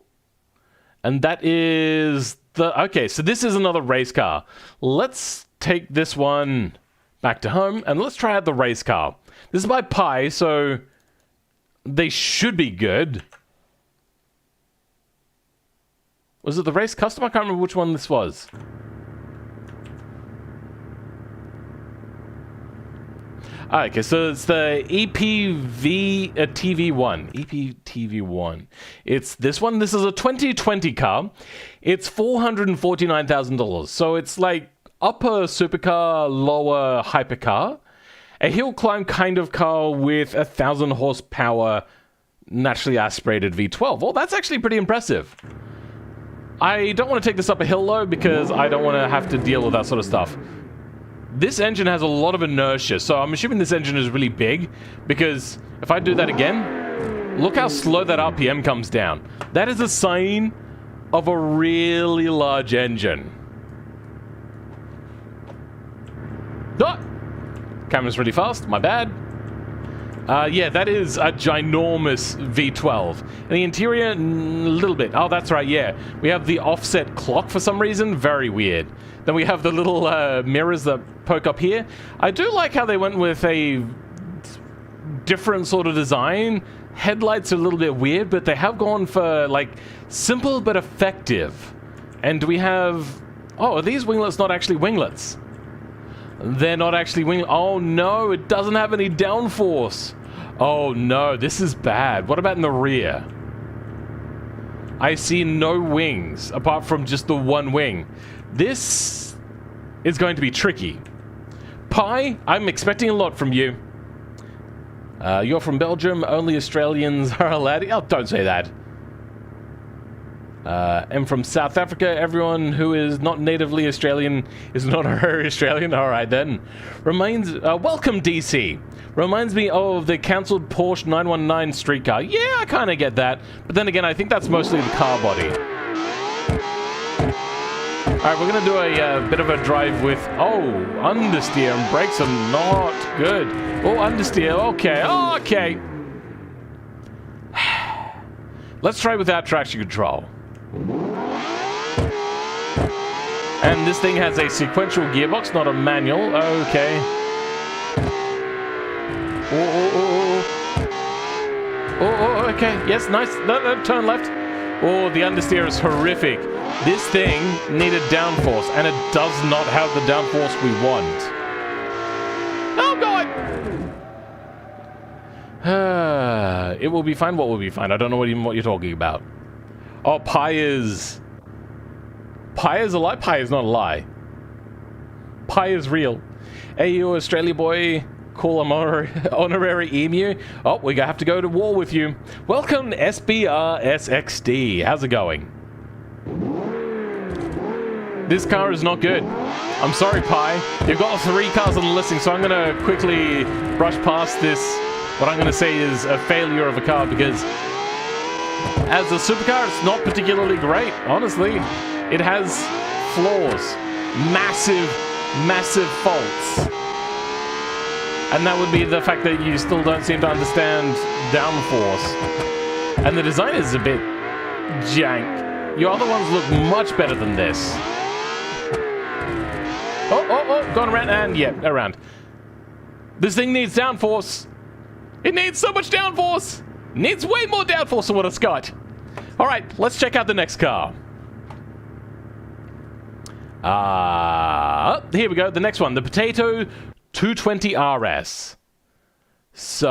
And that is the... Okay, so this is another race car. Let's take this one back to home, and let's try out the race car. This is by Pi, so they should be good. Was it the race custom? I can't remember which one this was. Okay, so it's the EPV TV1. EPTV1. It's this one. This is a 2020 car. It's $449,000. So it's like upper supercar, lower hypercar. A hill climb kind of car with 1,000 horsepower naturally aspirated V12. Well, that's actually pretty impressive. I don't want to take this up a hill though, because I don't want to have to deal with that sort of stuff. This engine has a lot of inertia, so I'm assuming this engine is really big, because if I do that again, look how slow that RPM comes down. That is a sign of a really large engine. Oh! Camera's really fast, my bad. Yeah, that is a ginormous V12. And the interior, a little bit. Oh, that's right, yeah. We have the offset clock for some reason. Very weird. Then we have the little mirrors that poke up here. I do like how they went with a different sort of design. Headlights are a little bit weird, but they have gone for, like, simple but effective. And we have... Oh, are these winglets not actually winglets? They're not actually winglets. Oh, no, it doesn't have any downforce. Oh, no, this is bad. What about in the rear? I see no wings, apart from just the one wing. This is going to be tricky. Pi, I'm expecting a lot from you. You're from Belgium. Only Australians are allowed... Oh, don't say that. I'm from South Africa. Everyone who is not natively Australian is not honorary Australian. All right, then. Welcome, DC. Reminds me of the cancelled Porsche 919 streetcar. Yeah, I kind of get that. But then again, I think that's mostly the car body. All right, we're going to do a bit of a drive with... Oh, understeer and brakes are not good. Oh, understeer. Okay, okay. Let's try without traction control. And this thing has a sequential gearbox, not a manual. Okay. Oh, okay. Yes, nice. No, turn left. Oh, the understeer is horrific. This thing needed downforce, and it does not have the downforce we want. Oh, God! It will be fine. What will be fine? I don't know even what you're talking about. Oh, Pi is... Pi is a lie? Pi is not a lie. Pi is real. Hey, you Australia boy, call him honorary emu. Oh, we have to go to war with you. Welcome, SBRSXD. How's it going? This car is not good. I'm sorry, Pi. You've got 3 cars on the listing, so I'm going to quickly brush past this. What I'm going to say is a failure of a car, because as a supercar, it's not particularly great, honestly. It has flaws. Massive, massive faults. And that would be the fact that you still don't seem to understand downforce. And the design is a bit jank. Your other ones look much better than this. Oh, gone around, and yeah, around. This thing needs downforce. It needs so much downforce. Needs way more downforce than what it's got. All right, let's check out the next car. Here we go. The next one, the Potato 220 RS. So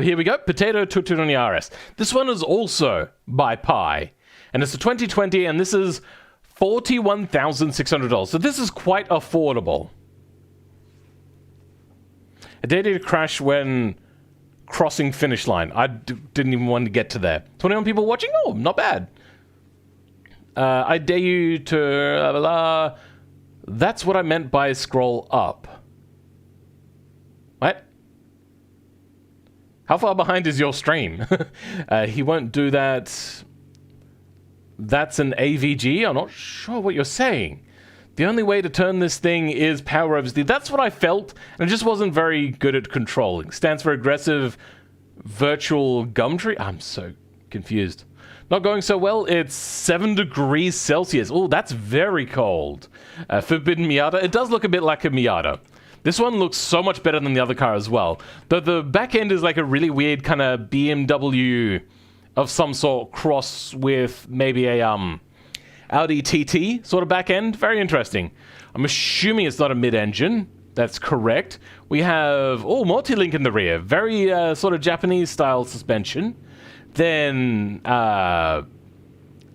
here we go. Potato 220 RS. This one is also by Pi, and it's a 2020, and this is $41,600. So this is quite affordable. A data crash when crossing finish line. I didn't even want to get to there. 21 people watching? Oh, not bad. I dare you to... Blah, blah, blah. That's what I meant by scroll up. What? How far behind is your stream? He won't do that. That's an AVG? I'm not sure what you're saying. The only way to turn this thing is power over speed. That's what I felt, and it just wasn't very good at controlling. Stands for aggressive virtual gumtree. I'm so confused. Not going so well. It's 7 degrees Celsius. Oh, that's very cold. Forbidden Miata. It does look a bit like a Miata. This one looks so much better than the other car as well. The back end is like a really weird kind of BMW of some sort cross with maybe a Audi TT sort of back end. Very interesting. I'm assuming it's not a mid-engine. That's correct. We have, multi-link in the rear. Very sort of Japanese-style suspension. Then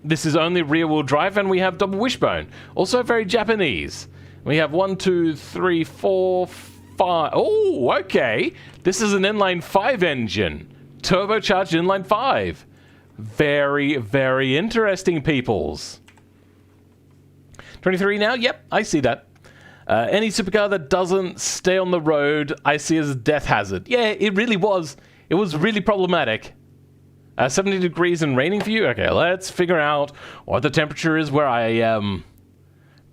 this is only rear-wheel drive, and we have double wishbone. Also very Japanese. We have 1, 2, 3, 4, 5. Oh, okay. This is an inline 5 engine. Turbocharged inline 5. Very, very interesting, peoples. 23 now? Yep, I see that. Any supercar that doesn't stay on the road, I see as a death hazard. Yeah, it really was. It was really problematic. 70 degrees and raining for you? Okay, let's figure out what the temperature is where I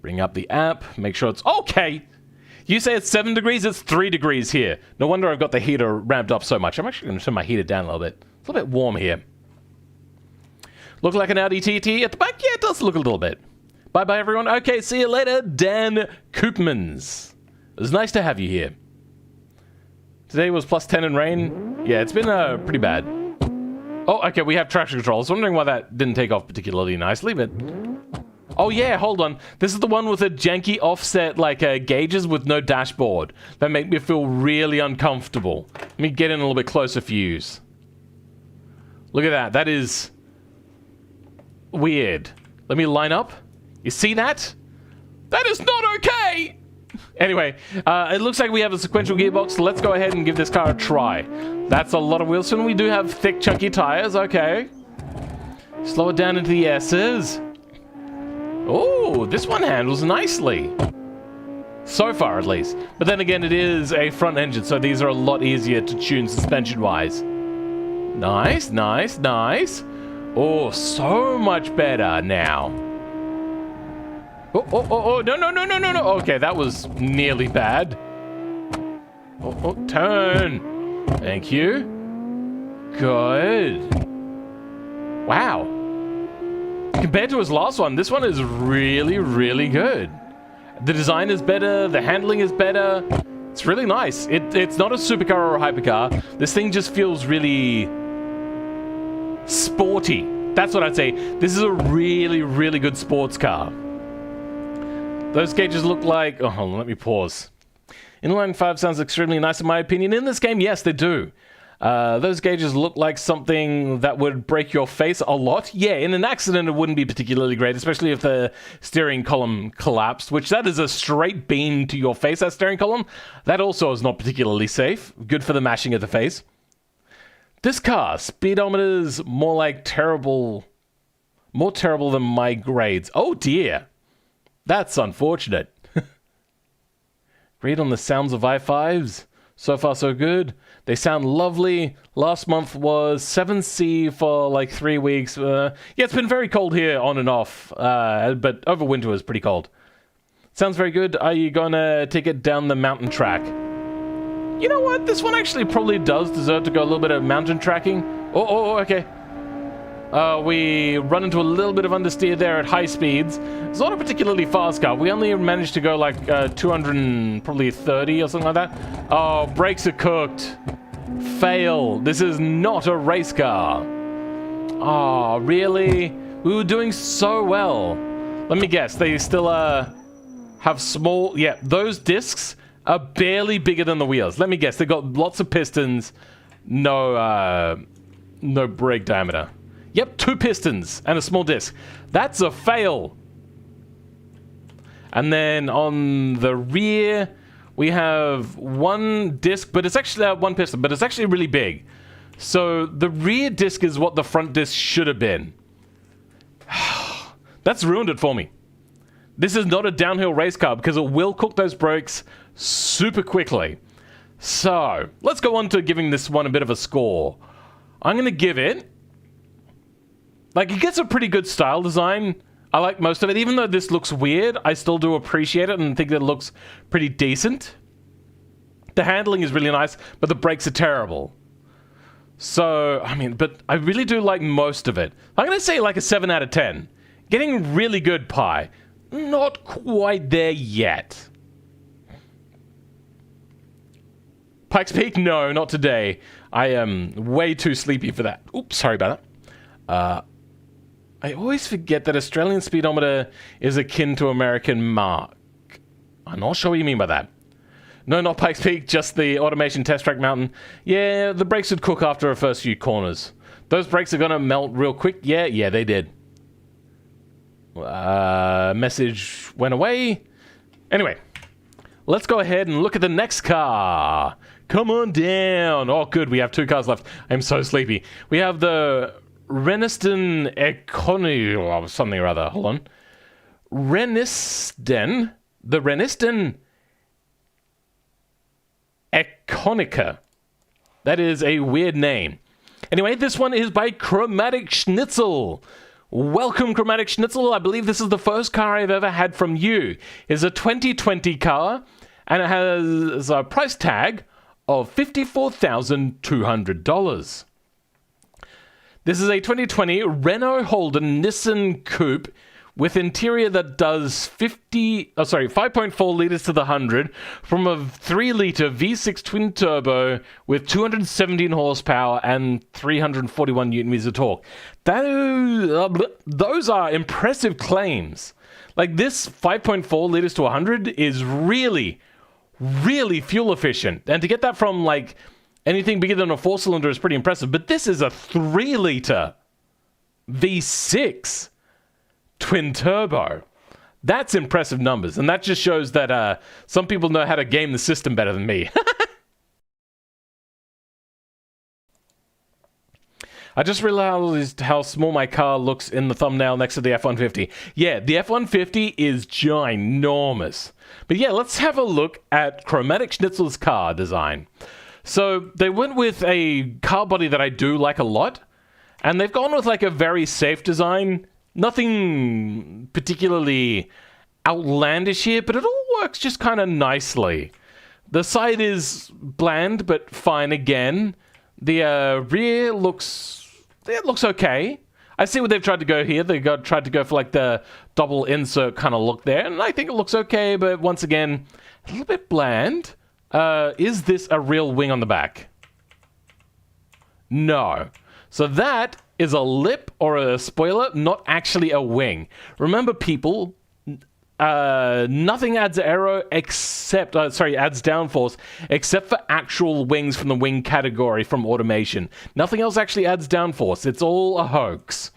bring up the app, make sure it's okay. You say it's 7 degrees, it's 3 degrees here. No wonder I've got the heater ramped up so much. I'm actually going to turn my heater down a little bit. It's a little bit warm here. Look like an Audi TT at the back? Yeah, it does look a little bit. Bye-bye, everyone. Okay, see you later, Dan Koopmans. It was nice to have you here. Today was plus 10 in rain. Yeah, it's been pretty bad. Oh, okay, we have traction control. I was wondering why that didn't take off particularly nicely, but... Oh, yeah, hold on. This is the one with the janky offset, like, gauges with no dashboard. That make me feel really uncomfortable. Let me get in a little bit closer for you. Look at that. That is... weird. Let me line up. You see that? That is not okay! Anyway, it looks like we have a sequential gearbox, so let's go ahead and give this car a try. That's a lot of wheel spin. We do have thick, chunky tires, okay. Slow it down into the S's. Oh, this one handles nicely. So far, at least. But then again, it is a front engine, so these are a lot easier to tune suspension-wise. Nice, nice, nice. Oh, so much better now. Oh, no. Okay, that was nearly bad. Oh, turn. Thank you. Good. Wow. Compared to his last one, this one is really, really good. The design is better. The handling is better. It's really nice. It's not a supercar or a hypercar. This thing just feels really sporty. That's what I'd say. This is a really, really good sports car. Those gauges look like... Oh, hold on, let me pause. Inline 5 sounds extremely nice in my opinion. In this game, yes, they do. Those gauges look like something that would break your face a lot. Yeah, in an accident, it wouldn't be particularly great, especially if the steering column collapsed, which that is a straight beam to your face, that steering column. That also is not particularly safe. Good for the mashing of the face. This car, speedometer's more like terrible... More terrible than my grades. Oh, dear. That's unfortunate. Read on the sounds of i5s. So far, so good. They sound lovely. Last month was 7C for like 3 weeks. Yeah, it's been very cold here on and off. But over winter it was pretty cold. Sounds very good. Are you gonna take it down the mountain track? You know what? This one actually probably does deserve to go a little bit of mountain tracking. Oh, okay. We run into a little bit of understeer there at high speeds. It's not a particularly fast car. We only managed to go like 230 or something like that. Oh, brakes are cooked. Fail. This is not a race car. Oh, really? We were doing so well. Let me guess. They still have small... Yeah, those discs are barely bigger than the wheels. Let me guess. They've got lots of pistons. No brake diameter. Yep, 2 pistons and a small disc. That's a fail. And then on the rear, we have 1 disc, but it's actually 1 piston, but it's actually really big. So the rear disc is what the front disc should have been. That's ruined it for me. This is not a downhill race car because it will cook those brakes super quickly. So, let's go on to giving this one a bit of a score. I'm going to give it... Like, it gets a pretty good style design. I like most of it. Even though this looks weird, I still do appreciate it and think that it looks pretty decent. The handling is really nice, but the brakes are terrible. So, I mean, but I really do like most of it. I'm going to say like a 7 out of 10. Getting really good pie. Not quite there yet. Pikes Peak? No, not today. I am way too sleepy for that. Oops, sorry about that. I always forget that Australian speedometer is akin to American Mark. I'm not sure what you mean by that. No, not Pikes Peak, just the automation test track mountain. Yeah, the brakes would cook after the first few corners. Those brakes are gonna melt real quick. Yeah, they did. Message went away. Anyway, let's go ahead and look at the next car. Come on down. Oh, good, we have 2 cars left. I'm so sleepy. We have the Reniston Econi or something or other. Hold on. The Reniston Econica. That is a weird name. Anyway, this one is by Chromatic Schnitzel. Welcome, Chromatic Schnitzel. I believe this is the first car I've ever had from you. It's a 2020 car, and it has a price tag of $54,200. This is a 2020 Renault Holden Nissan Coupe with interior that does 5.4 liters to the 100 from a 3-liter V6 twin turbo with 217 horsepower and 341 newton meters of torque. Those are impressive claims. Like, this 5.4 liters to 100 is really, really fuel efficient. And to get that from, like, anything bigger than a 4-cylinder is pretty impressive. But this is a 3-liter V6 twin turbo. That's impressive numbers. And that just shows that some people know how to game the system better than me. I just realized how small my car looks in the thumbnail next to the F-150. Yeah, the F-150 is ginormous. But yeah, let's have a look at Chromatic Schnitzel's car design. So they went with a car body that I do like a lot, and they've gone with like a very safe design. Nothing particularly outlandish here, but it all works just kind of nicely. The side is bland, but fine again. The rear looks okay. I see what they've tried to go here. They tried to go for like the double insert kind of look there, and I think it looks okay, but once again, a little bit bland. Is this a real wing on the back? No. So that is a lip or a spoiler, not actually a wing. Remember, people, nothing adds aero except, adds downforce except for actual wings from the wing category from automation. Nothing else actually adds downforce. It's all a hoax.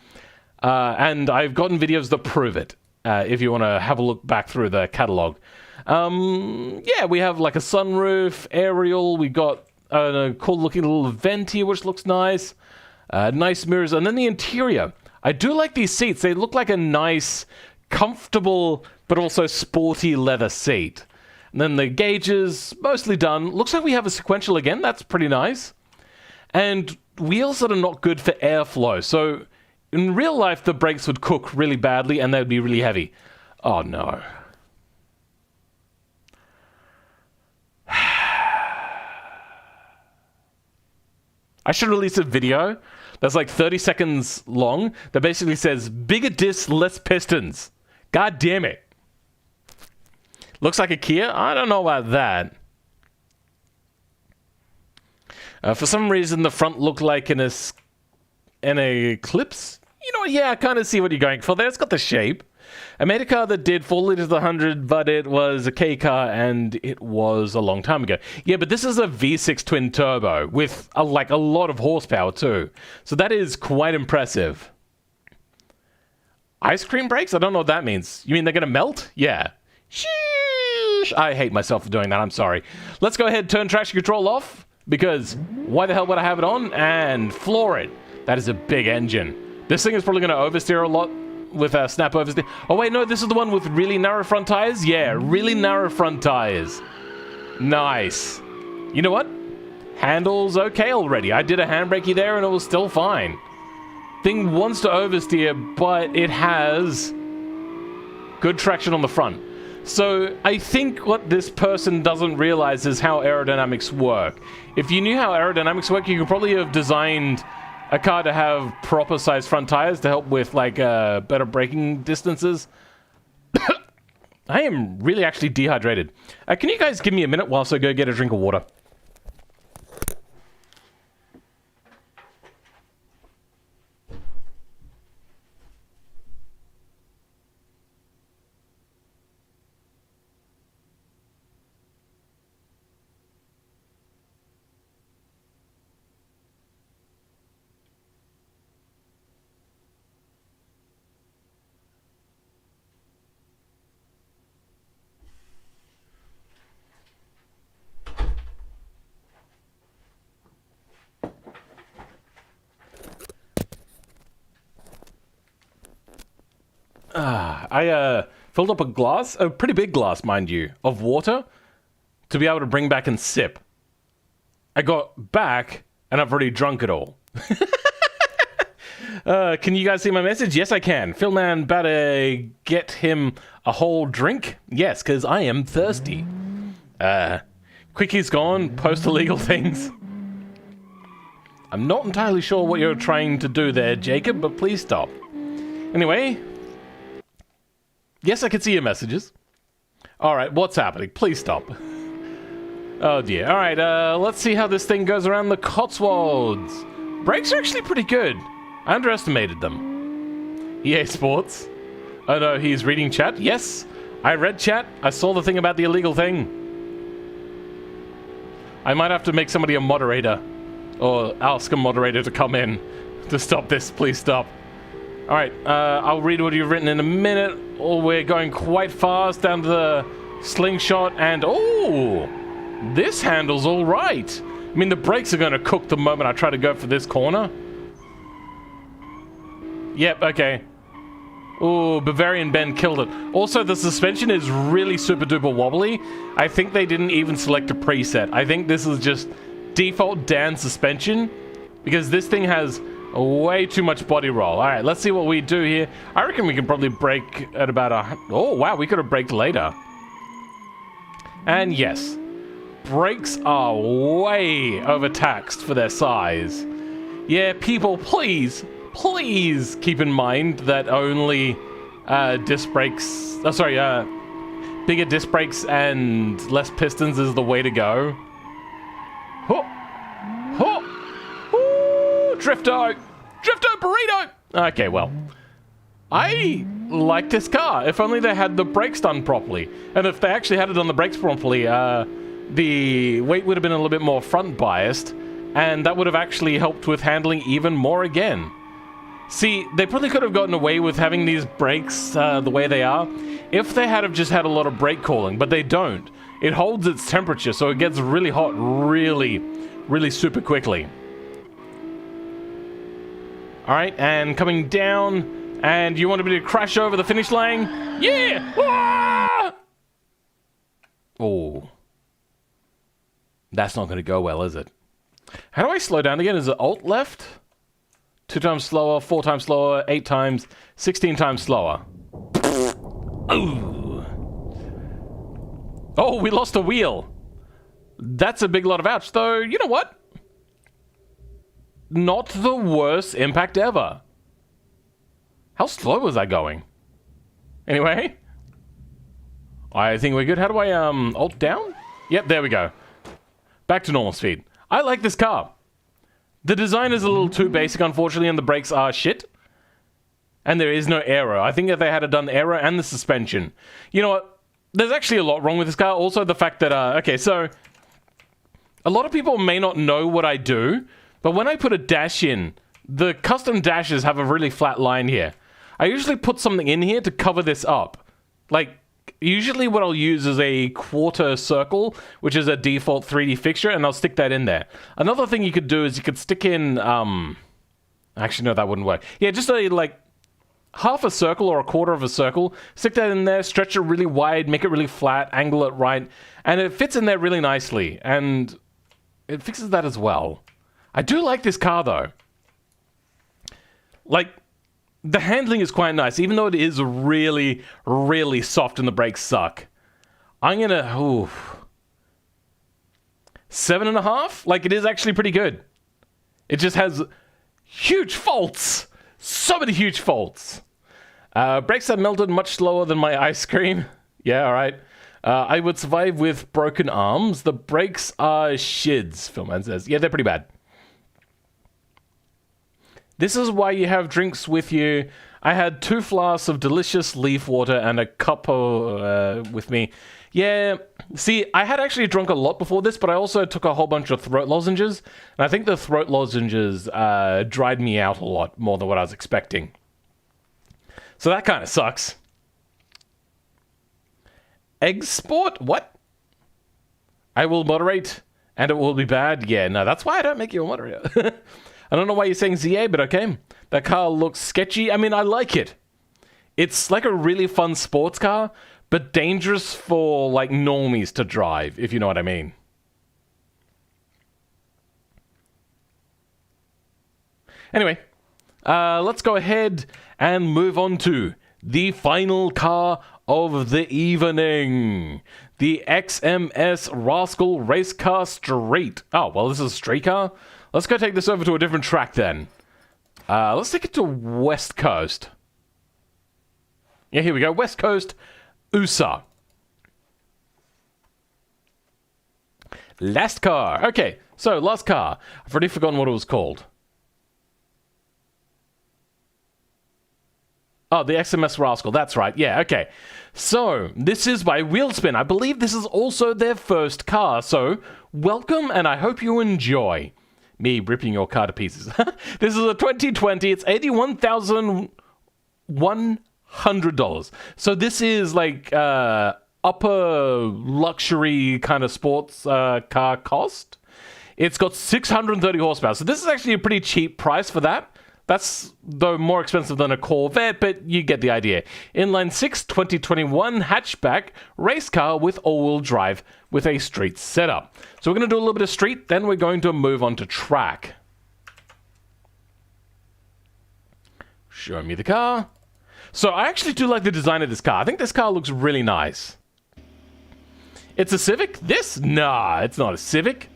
And I've gotten videos that prove it, if you want to have a look back through the catalog. Yeah, we have like a sunroof, aerial, we got a cool looking little vent here, which looks nice. Nice mirrors, and then the interior. I do like these seats. They look like a nice, comfortable, but also sporty leather seat. And then the gauges, mostly done. Looks like we have a sequential again. That's pretty nice. And wheels that are not good for airflow. So in real life, the brakes would cook really badly, and they would be really heavy. Oh, no. I should release a video that's like 30 seconds long that basically says, bigger disc, less pistons. God damn it. Looks like a Kia? I don't know about that. For some reason, the front looked like an Eclipse. You know, yeah, I kind of see what you're going for there. It's got the shape. I made a car that did 4 liters to the 100, but it was a K car, and it was a long time ago. Yeah, but this is a V6 twin turbo with a lot of horsepower too. So that is quite impressive. Ice cream brakes? I don't know what that means. You mean they're going to melt? Yeah. Sheesh. I hate myself for doing that. I'm sorry. Let's go ahead and turn traction control off, because why the hell would I have it on? And floor it. That is a big engine. This thing is probably going to oversteer a lot with snap oversteer. Oh wait, no, this is the one with really narrow front tires? Yeah, really narrow front tires. Nice. You know what? Handle's okay already. I did a handbrakey there and it was still fine. Thing wants to oversteer, but it has good traction on the front. So I think what this person doesn't realize is how aerodynamics work. If you knew how aerodynamics work, you could probably have designed a car to have proper sized front tires to help with like better braking distances. I am really actually dehydrated. Can you guys give me a minute whilst I go get a drink of water? I filled up a glass, a pretty big glass, mind you, of water to be able to bring back and sip. I got back, and I've already drunk it all. Can you guys see my message? Yes, I can. Philman better get him a whole drink. Yes, because I am thirsty. Quicky's gone. Post illegal things. I'm not entirely sure what you're trying to do there, Jacob, but please stop. Anyway. Yes, I can see your messages. Alright, what's happening? Please stop. Oh dear. Alright, let's see how this thing goes around the Cotswolds. Brakes are actually pretty good. I underestimated them. EA Sports. Oh no, he's reading chat. Yes, I read chat. I saw the thing about the illegal thing. I might have to make somebody a moderator. Or ask a moderator to come in to stop this. Please stop. Alright, I'll read what you've written in a minute. Oh, we're going quite fast down to the slingshot, and oh, this handle's all right. I mean, the brakes are going to cook the moment I try to go for this corner. Yep, okay. Oh, Bavarian Ben killed it. Also, the suspension is really super duper wobbly. I think they didn't even select a preset. I think this is just default Dan suspension, because this thing has way too much body roll. All right, let's see what we do here. I reckon we can probably brake at about a... Oh, wow, we could have braked later. And yes, brakes are way overtaxed for their size. Yeah, people, please keep in mind that only disc brakes... Oh, sorry, bigger disc brakes and less pistons is the way to go. Oh! Oh! Drifto! Drifto burrito! Okay, well. I like this car. If only they had the brakes done properly. And if they actually had it on the brakes properly, the weight would have been a little bit more front biased, and that would have actually helped with handling even more again. See, they probably could have gotten away with having these brakes the way they are if they had have just had a lot of brake cooling, but they don't. It holds its temperature, so it gets really hot really super quickly. Alright, and coming down, and you want me to crash over the finish line? Yeah! Ah! Oh. That's not going to go well, is it? How do I slow down again? Is it Alt left? 2 times slower, 4 times slower, 8 times, 16 times slower. Ooh. Oh, we lost a wheel. That's a big lot of ouch, though. You know what? Not the worst impact ever. How slow was I going? Anyway. I think we're good. How do I, alt down? Yep, there we go. Back to normal speed. I like this car. The design is a little too basic, unfortunately, and the brakes are shit. And there is no aero. I think if they had done aero and the suspension. You know what? There's actually a lot wrong with this car. Also, the fact that, okay, so... A lot of people may not know what I do, but when I put a dash in, the custom dashes have a really flat line here. I usually put something in here to cover this up. Like, usually what I'll use is a quarter circle, which is a default 3D fixture, and I'll stick that in there. Another thing you could do is you could stick in, actually, no, that wouldn't work. Yeah, just a, like, half a circle or a quarter of a circle. Stick that in there, stretch it really wide, make it really flat, angle it right, and it fits in there really nicely. And it fixes that as well. I do like this car, though. Like, the handling is quite nice, even though it is really, really soft and the brakes suck. I'm gonna... Ooh, 7.5? Like, it is actually pretty good. It just has huge faults. So many huge faults. Brakes have melted much slower than my ice cream. Yeah, alright. I would survive with broken arms. The brakes are shids, Philman says. Yeah, they're pretty bad. This is why you have drinks with you. I had 2 flasks of delicious leaf water and a cup with me. Yeah, see, I had actually drunk a lot before this, but I also took a whole bunch of throat lozenges. And I think the throat lozenges dried me out a lot more than what I was expecting. So that kind of sucks. Egg sport? What? I will moderate, and it will be bad. Yeah, no, that's why I don't make you a moderator. I don't know why you're saying ZA, but okay. That car looks sketchy. I mean, I like it. It's like a really fun sports car, but dangerous for, like, normies to drive, if you know what I mean. Anyway, let's go ahead and move on to the final car of the evening. The XMS Rascal Race Car Street. Oh, well, this is a street car? Let's go take this over to a different track then. Let's take it to West Coast. Yeah, here we go. West Coast, USA. Last car. Okay, so last car. I've already forgotten what it was called. Oh, the XMS Rascal. That's right. Yeah, okay. So, this is by Wheelspin. I believe this is also their first car. So, welcome, and I hope you enjoy. Me ripping your car to pieces. This is a 2020. It's $81,100. So this is like upper luxury kind of sports car cost. It's got 630 horsepower. So this is actually a pretty cheap price for that. That's, though, more expensive than a Corvette, but you get the idea. Inline 6 2021 hatchback race car with all-wheel drive with a street setup. So we're going to do a little bit of street, then we're going to move on to track. Show me the car. So I actually do like the design of this car. I think this car looks really nice. It's a Civic? This? Nah, it's not a Civic.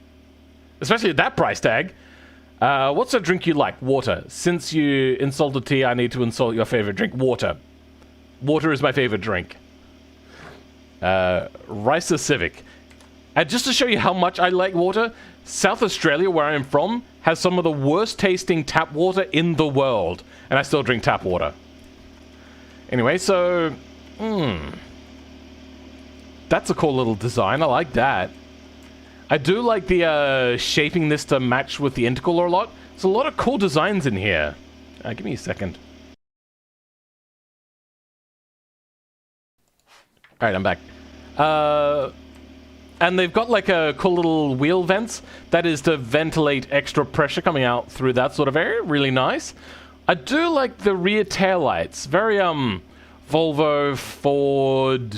Especially at that price tag. What's a drink you like? Water. Since you insulted tea, I need to insult your favorite drink. Water. Water is my favorite drink. Ricer Civic. And just to show you how much I like water, South Australia, where I am from, has some of the worst tasting tap water in the world. And I still drink tap water. Anyway, so... That's a cool little design. I like that. I do like the shaping this to match with the intercooler a lot. There's a lot of cool designs in here. Give me a second. Alright, I'm back. And they've got like a cool little wheel vents. That is to ventilate extra pressure coming out through that sort of area. Really nice. I do like the rear taillights. Very, Volvo, Ford,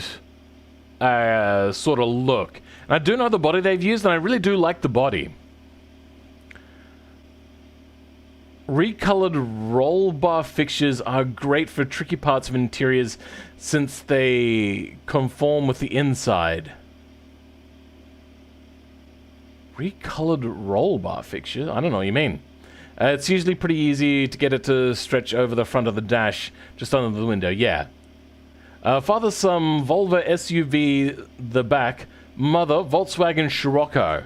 sort of look. And I do know the body they've used, and I really do like the body. Recolored roll bar fixtures are great for tricky parts of interiors since they conform with the inside. Recolored roll bar fixture? I don't know what you mean. It's usually pretty easy to get it to stretch over the front of the dash, just under the window, yeah. Father, some Volvo SUV, the back. Mother, Volkswagen Scirocco.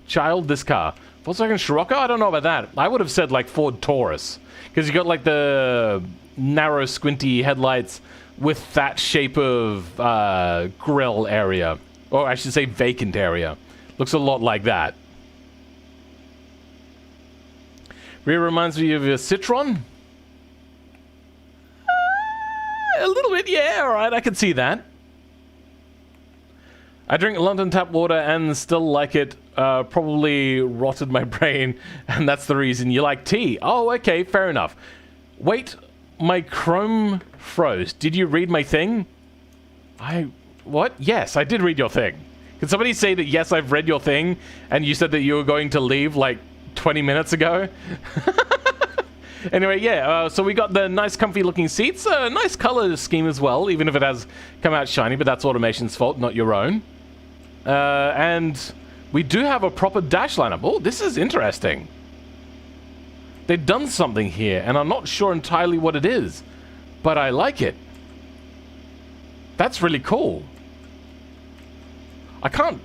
Child, this car. Volkswagen Scirocco? I don't know about that. I would have said like Ford Taurus. Because you got like the narrow, squinty headlights with that shape of grill area. Or I should say vacant area. Looks a lot like that. Rear reminds me of a Citroen. A little bit, yeah, alright, I can see that. I drink London tap water and still like it. Probably rotted my brain, and that's the reason you like tea. Oh, okay, fair enough. Wait, my Chrome froze. Did you read my thing? What? Yes, I did read your thing. Can somebody say that, yes, I've read your thing, and you said that you were going to leave like 20 minutes ago? Anyway, yeah, so we got the nice comfy looking seats, a nice color scheme as well, even if it has come out shiny, but that's Automation's fault, not your own. And we do have a proper dash lineup. Oh, this is interesting. They've done something here, and I'm not sure entirely what it is, but I like it. That's really cool. I don't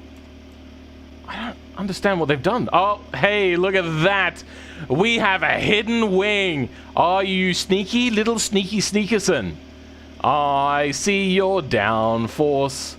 understand what they've done. Oh, hey, look at that. We have a hidden wing. Are you sneaky, little sneaky sneakerson? I see your downforce.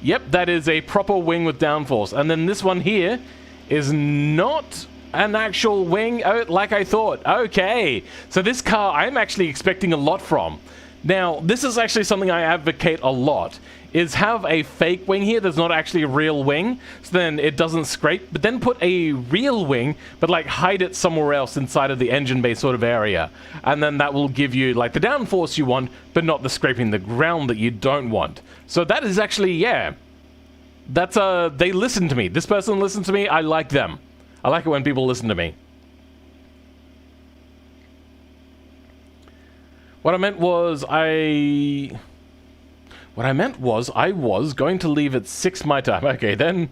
Yep, that is a proper wing with downforce. And then this one here is not an actual wing, like I thought. Okay, so this car I'm actually expecting a lot from. Now, this is actually something I advocate a lot, is have a fake wing here that's not actually a real wing, so then it doesn't scrape, but then put a real wing, but like hide it somewhere else inside of the engine bay sort of area. And then that will give you like the downforce you want, but not the scraping the ground that you don't want. So that is actually, yeah, that's, they listen to me. This person listens to me, I like them. I like it when people listen to me. What I meant was I was going to leave at 6 my time. Okay, then,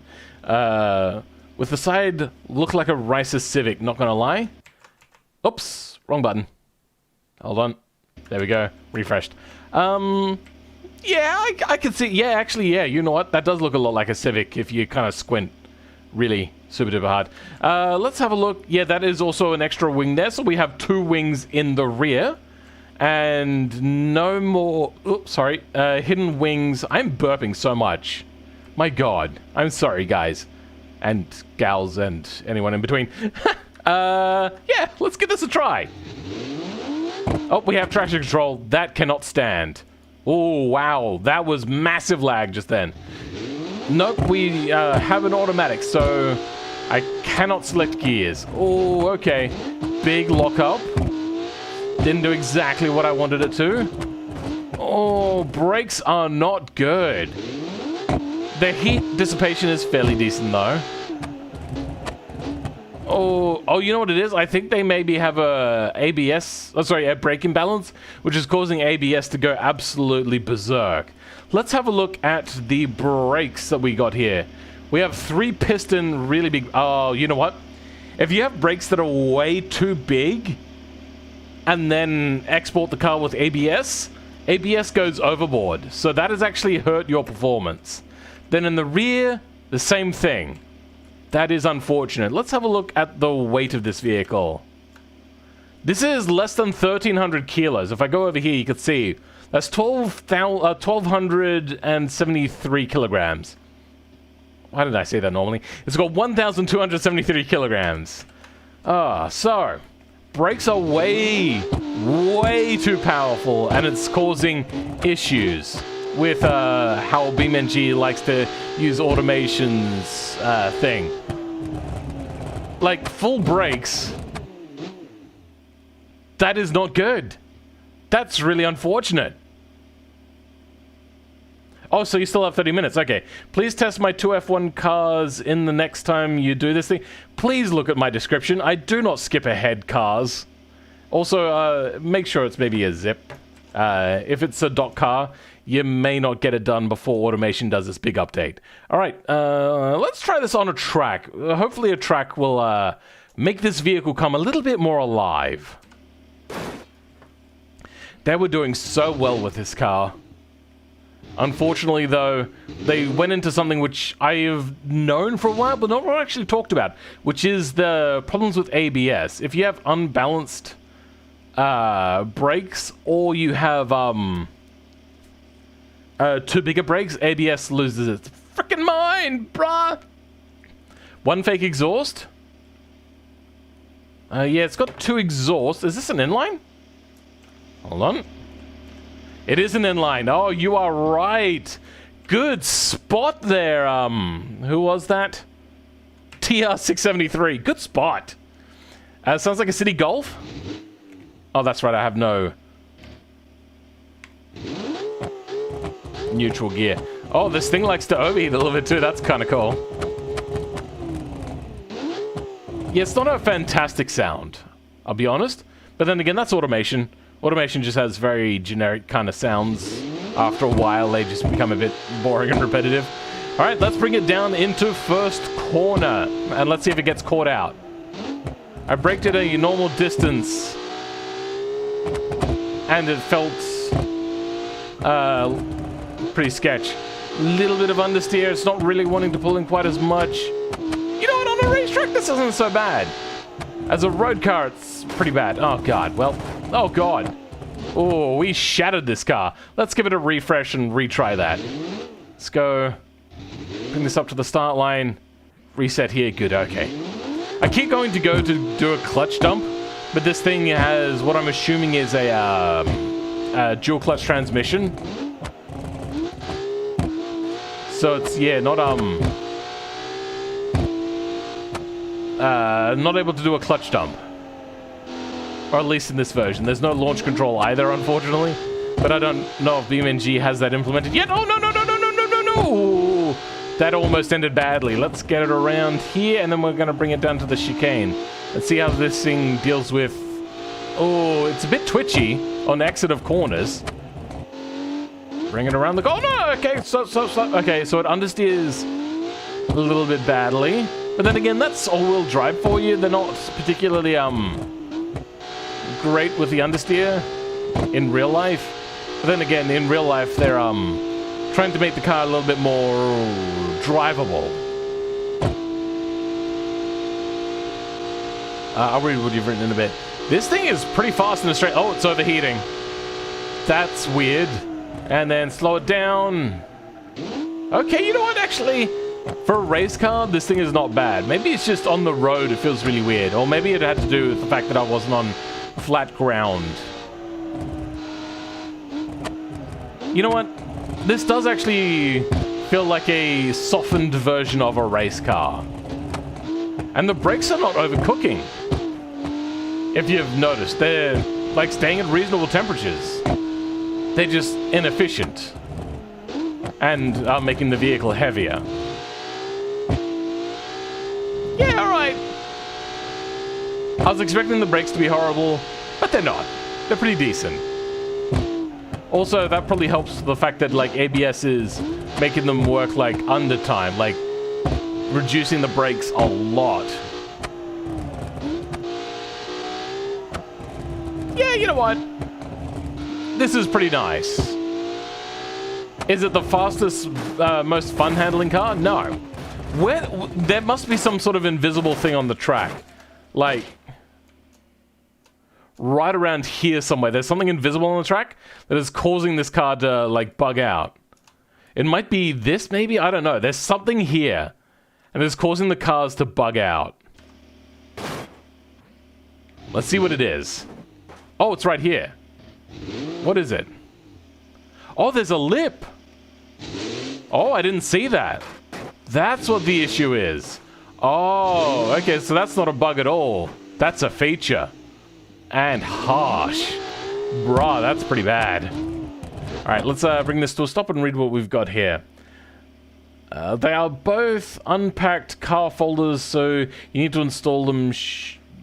with the side look like a Ricer Civic, not gonna lie. Oops, wrong button. Hold on. There we go. Refreshed. Yeah, I can see, yeah, actually, yeah, you know what? That does look a lot like a Civic if you kind of squint really super duper hard. Let's have a look. Yeah, that is also an extra wing there, so we have 2 wings in the rear. And no more, oops, sorry, hidden wings. I'm burping so much. My God. I'm sorry, guys. And gals and anyone in between. Yeah, let's give this a try. Oh, we have traction control. That cannot stand. Oh, wow. That was massive lag just then. Nope, we have an automatic, so I cannot select gears. Oh, okay. Big lockup. Didn't do exactly what I wanted it to. Oh, brakes are not good. The heat dissipation is fairly decent, though. Oh, you know what it is? I think they maybe have a a brake imbalance, which is causing ABS to go absolutely berserk. Let's have a look at the brakes that we got here. We have 3-piston, really big. Oh, you know what? If you have brakes that are way too big, and then export the car with ABS, ABS goes overboard. So that has actually hurt your performance. Then in the rear, the same thing. That is unfortunate. Let's have a look at the weight of this vehicle. This is less than 1,300 kilos. If I go over here, you can see that's 1,273 kilograms. Why did I say that normally? It's got 1,273 kilograms. So brakes are way too powerful, and it's causing issues with how BeamNG likes to use Automation's thing. Like, full brakes, that is not good. That's really unfortunate. Oh, so you still have 30 minutes. Okay. Please test my 2 F1 cars in the next time you do this thing. Please look at my description. I do not skip ahead cars. Also, make sure it's maybe a zip. If it's a dot car, you may not get it done before Automation does this big update. All right, let's try this on a track. Hopefully a track will make this vehicle come a little bit more alive. They were doing so well with this car. Unfortunately, though, they went into something which I've known for a while, but not actually talked about, which is the problems with ABS. If you have unbalanced brakes, or you have too big of brakes, ABS loses its freaking mind, bruh! One fake exhaust? Yeah, it's got 2 exhausts. Is this an inline? Hold on. It is an inline. Oh, you are right. Good spot there. Who was that? TR673. Good spot. Sounds like a City Golf. Oh, that's right. I have no neutral gear. Oh, this thing likes to overheat a little bit too. That's kind of cool. Yeah, it's not a fantastic sound, I'll be honest. But then again, that's automation. Automation just has very generic kind of sounds. After a while, they just become a bit boring and repetitive. All right, let's bring it down into first corner. And let's see if it gets caught out. I braked at a normal distance. And it felt pretty sketch. Little bit of understeer. It's not really wanting to pull in quite as much. You know what? On a racetrack, this isn't so bad. As a road car, it's pretty bad. Oh, God. Well, oh, God. Oh, we shattered this car. Let's give it a refresh and retry that. Let's go. Bring this up to the start line. Reset here. Good. Okay. I keep going to go to do a clutch dump, but this thing has what I'm assuming is a dual clutch transmission. So it's, yeah, not able to do a clutch dump. Or at least in this version. There's no launch control either, unfortunately. But I don't know if BeamNG has that implemented yet. Oh, no, no, no, no, no, no, no, no! That almost ended badly. Let's get it around here, and then we're going to bring it down to the chicane. Let's see how this thing deals with... Oh, it's a bit twitchy on exit of corners. Bring it around the... Oh, no! Okay, so. Okay, so it understeers a little bit badly. But then again, that's all-wheel drive for you. They're not particularly, great with the understeer in real life. But then again, in real life, they're, trying to make the car a little bit more drivable. I'll read what you've written in a bit. This thing is pretty fast in the straight... Oh, it's overheating. That's weird. And then slow it down. Okay, you know what? Actually, for a race car, this thing is not bad. Maybe it's just on the road, it feels really weird. Or maybe it had to do with the fact that I wasn't on flat ground. You know what? This does actually feel like a softened version of a race car. And the brakes are not overcooking. If you've noticed, they're like staying at reasonable temperatures. They're just inefficient. And are making the vehicle heavier. Yeah, alright. I was expecting the brakes to be horrible, but they're not. They're pretty decent. Also, that probably helps the fact that, like, ABS is making them work, like, under time. Like, reducing the brakes a lot. Yeah, you know what? This is pretty nice. Is it the fastest, most fun-handling car? No. There must be some sort of invisible thing on the track. Like... right around here somewhere. There's something invisible on the track that is causing this car to, like, bug out. It might be this, maybe? I don't know. There's something here. And it's causing the cars to bug out. Let's see what it is. Oh, it's right here. What is it? Oh, there's a lip. Oh, I didn't see that. That's what the issue is. Oh, okay, so that's not a bug at all. That's a feature. And harsh. Bruh, that's pretty bad. Alright, let's bring this to a stop and read what we've got here. They are both unpacked car folders, so you need to install them.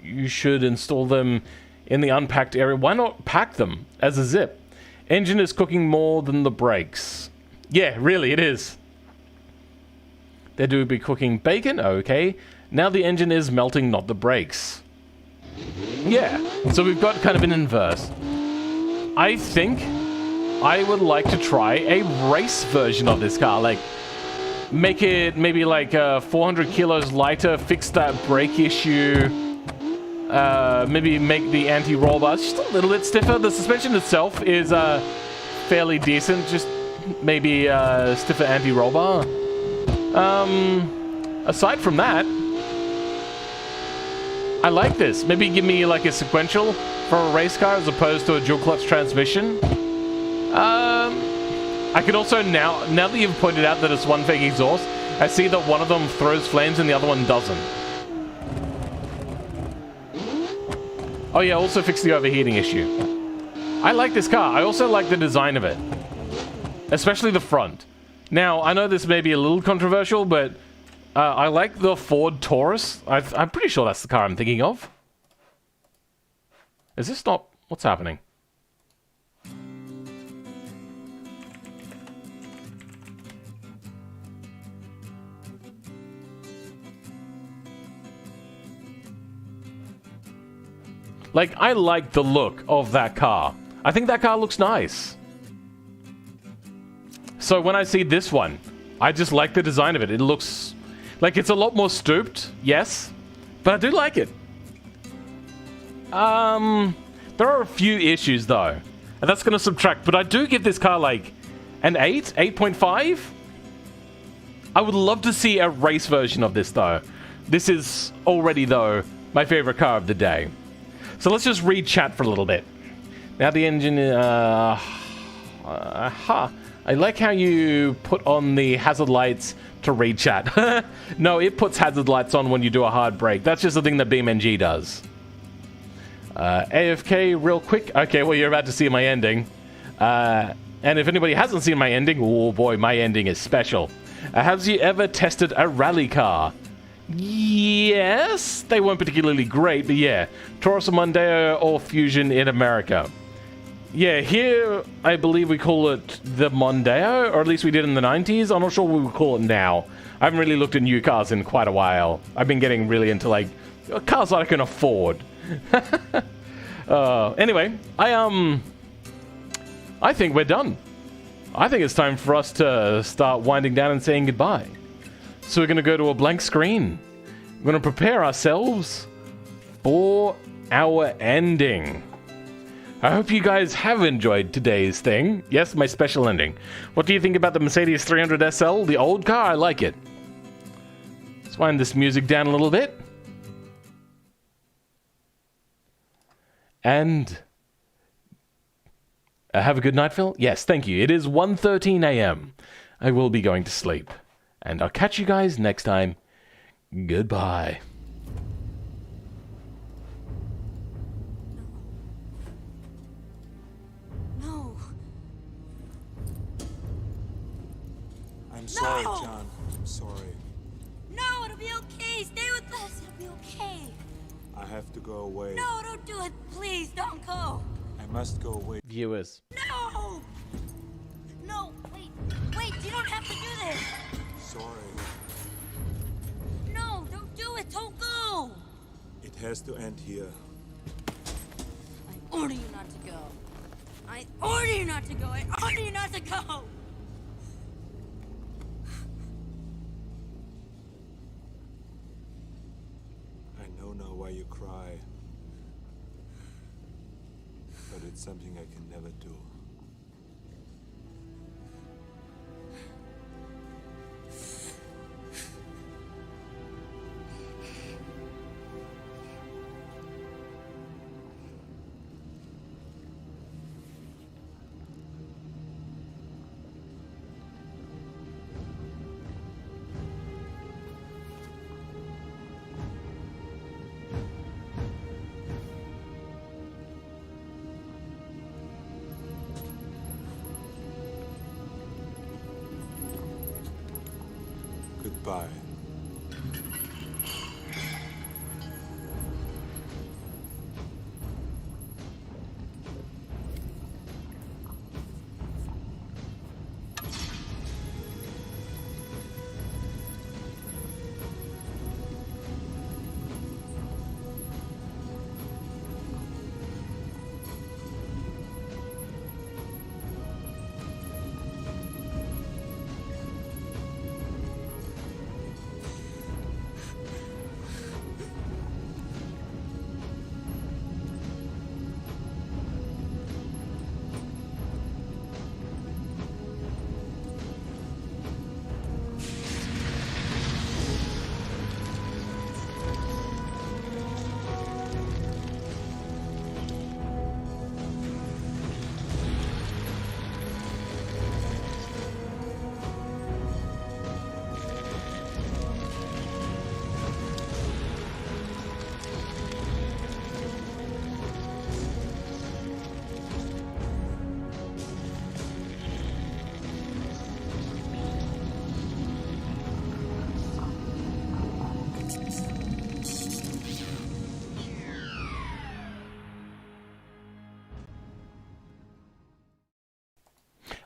You should install them in the unpacked area. Why not pack them as a zip? Engine is cooking more than the brakes. Yeah, really, it is. They do be cooking bacon, okay. Now the engine is melting, not the brakes. Yeah, so we've got kind of an inverse. I think I would like to try a race version of this car. Like, make it maybe like 400 kilos lighter, fix that brake issue. Maybe make the anti-roll bar just a little bit stiffer. The suspension itself is fairly decent. Just maybe stiffer anti-roll bar. Aside from that, I like this. Maybe give me like a sequential for a race car as opposed to a dual clutch transmission. I could also now that you've pointed out that it's one fake exhaust, I see that one of them throws flames and the other one doesn't. Oh yeah, also fix the overheating issue. I like this car. I also like the design of it. Especially the front. Now, I know this may be a little controversial, but I like the Ford Taurus. I'm pretty sure that's the car I'm thinking of. Is this not... What's happening? Like, I like the look of that car. I think that car looks nice. So when I see this one, I just like the design of it. It looks like it's a lot more stooped, yes, but I do like it. There are a few issues though, and that's going to subtract, but I do give this car like an 8, 8.5. I would love to see a race version of this though. This is already though my favorite car of the day. So let's just read chat for a little bit. Now the engine, I like how you put on the hazard lights to read chat. No, it puts hazard lights on when you do a hard brake. That's just a thing that BeamNG does. AFK real quick. Okay, well, you're about to see my ending. And if anybody hasn't seen my ending, oh boy, my ending is special. Have you ever tested a rally car? Yes, they weren't particularly great, but yeah. Taurus or Mondeo or Fusion in America. Yeah, here I believe we call it the Mondeo, or at least we did in the 90s. I'm not sure what we call it now. I haven't really looked at new cars in quite a while. I've been getting really into like cars that I can afford. Anyway, I think we're done. I think it's time for us to start winding down and saying goodbye. So we're going to go to a blank screen. We're going to prepare ourselves for our ending. I hope you guys have enjoyed today's thing. Yes, my special ending. What do you think about the Mercedes 300 SL? The old car? I like it. Let's wind this music down a little bit. And... have a good night, Phil? Yes, thank you. It is 1:13 a.m. I will be going to sleep. And I'll catch you guys next time. Goodbye. No. I'm sorry, No! John. I'm sorry. No, it'll be okay. Stay with us. It'll be okay. I have to go away. No, don't do it. Please, don't go. I must go away. Viewers. No! No, wait. Wait, you don't have to do this. Sorry. No, don't do it. Don't go. It has to end here. I order you not to go. I order you not to go. I order you not to go. I know now why you cry. But it's something I can never do.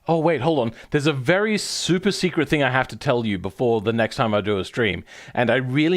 Oh, wait, hold on. There's a very super secret thing I have to tell you before the next time I do a stream. And I really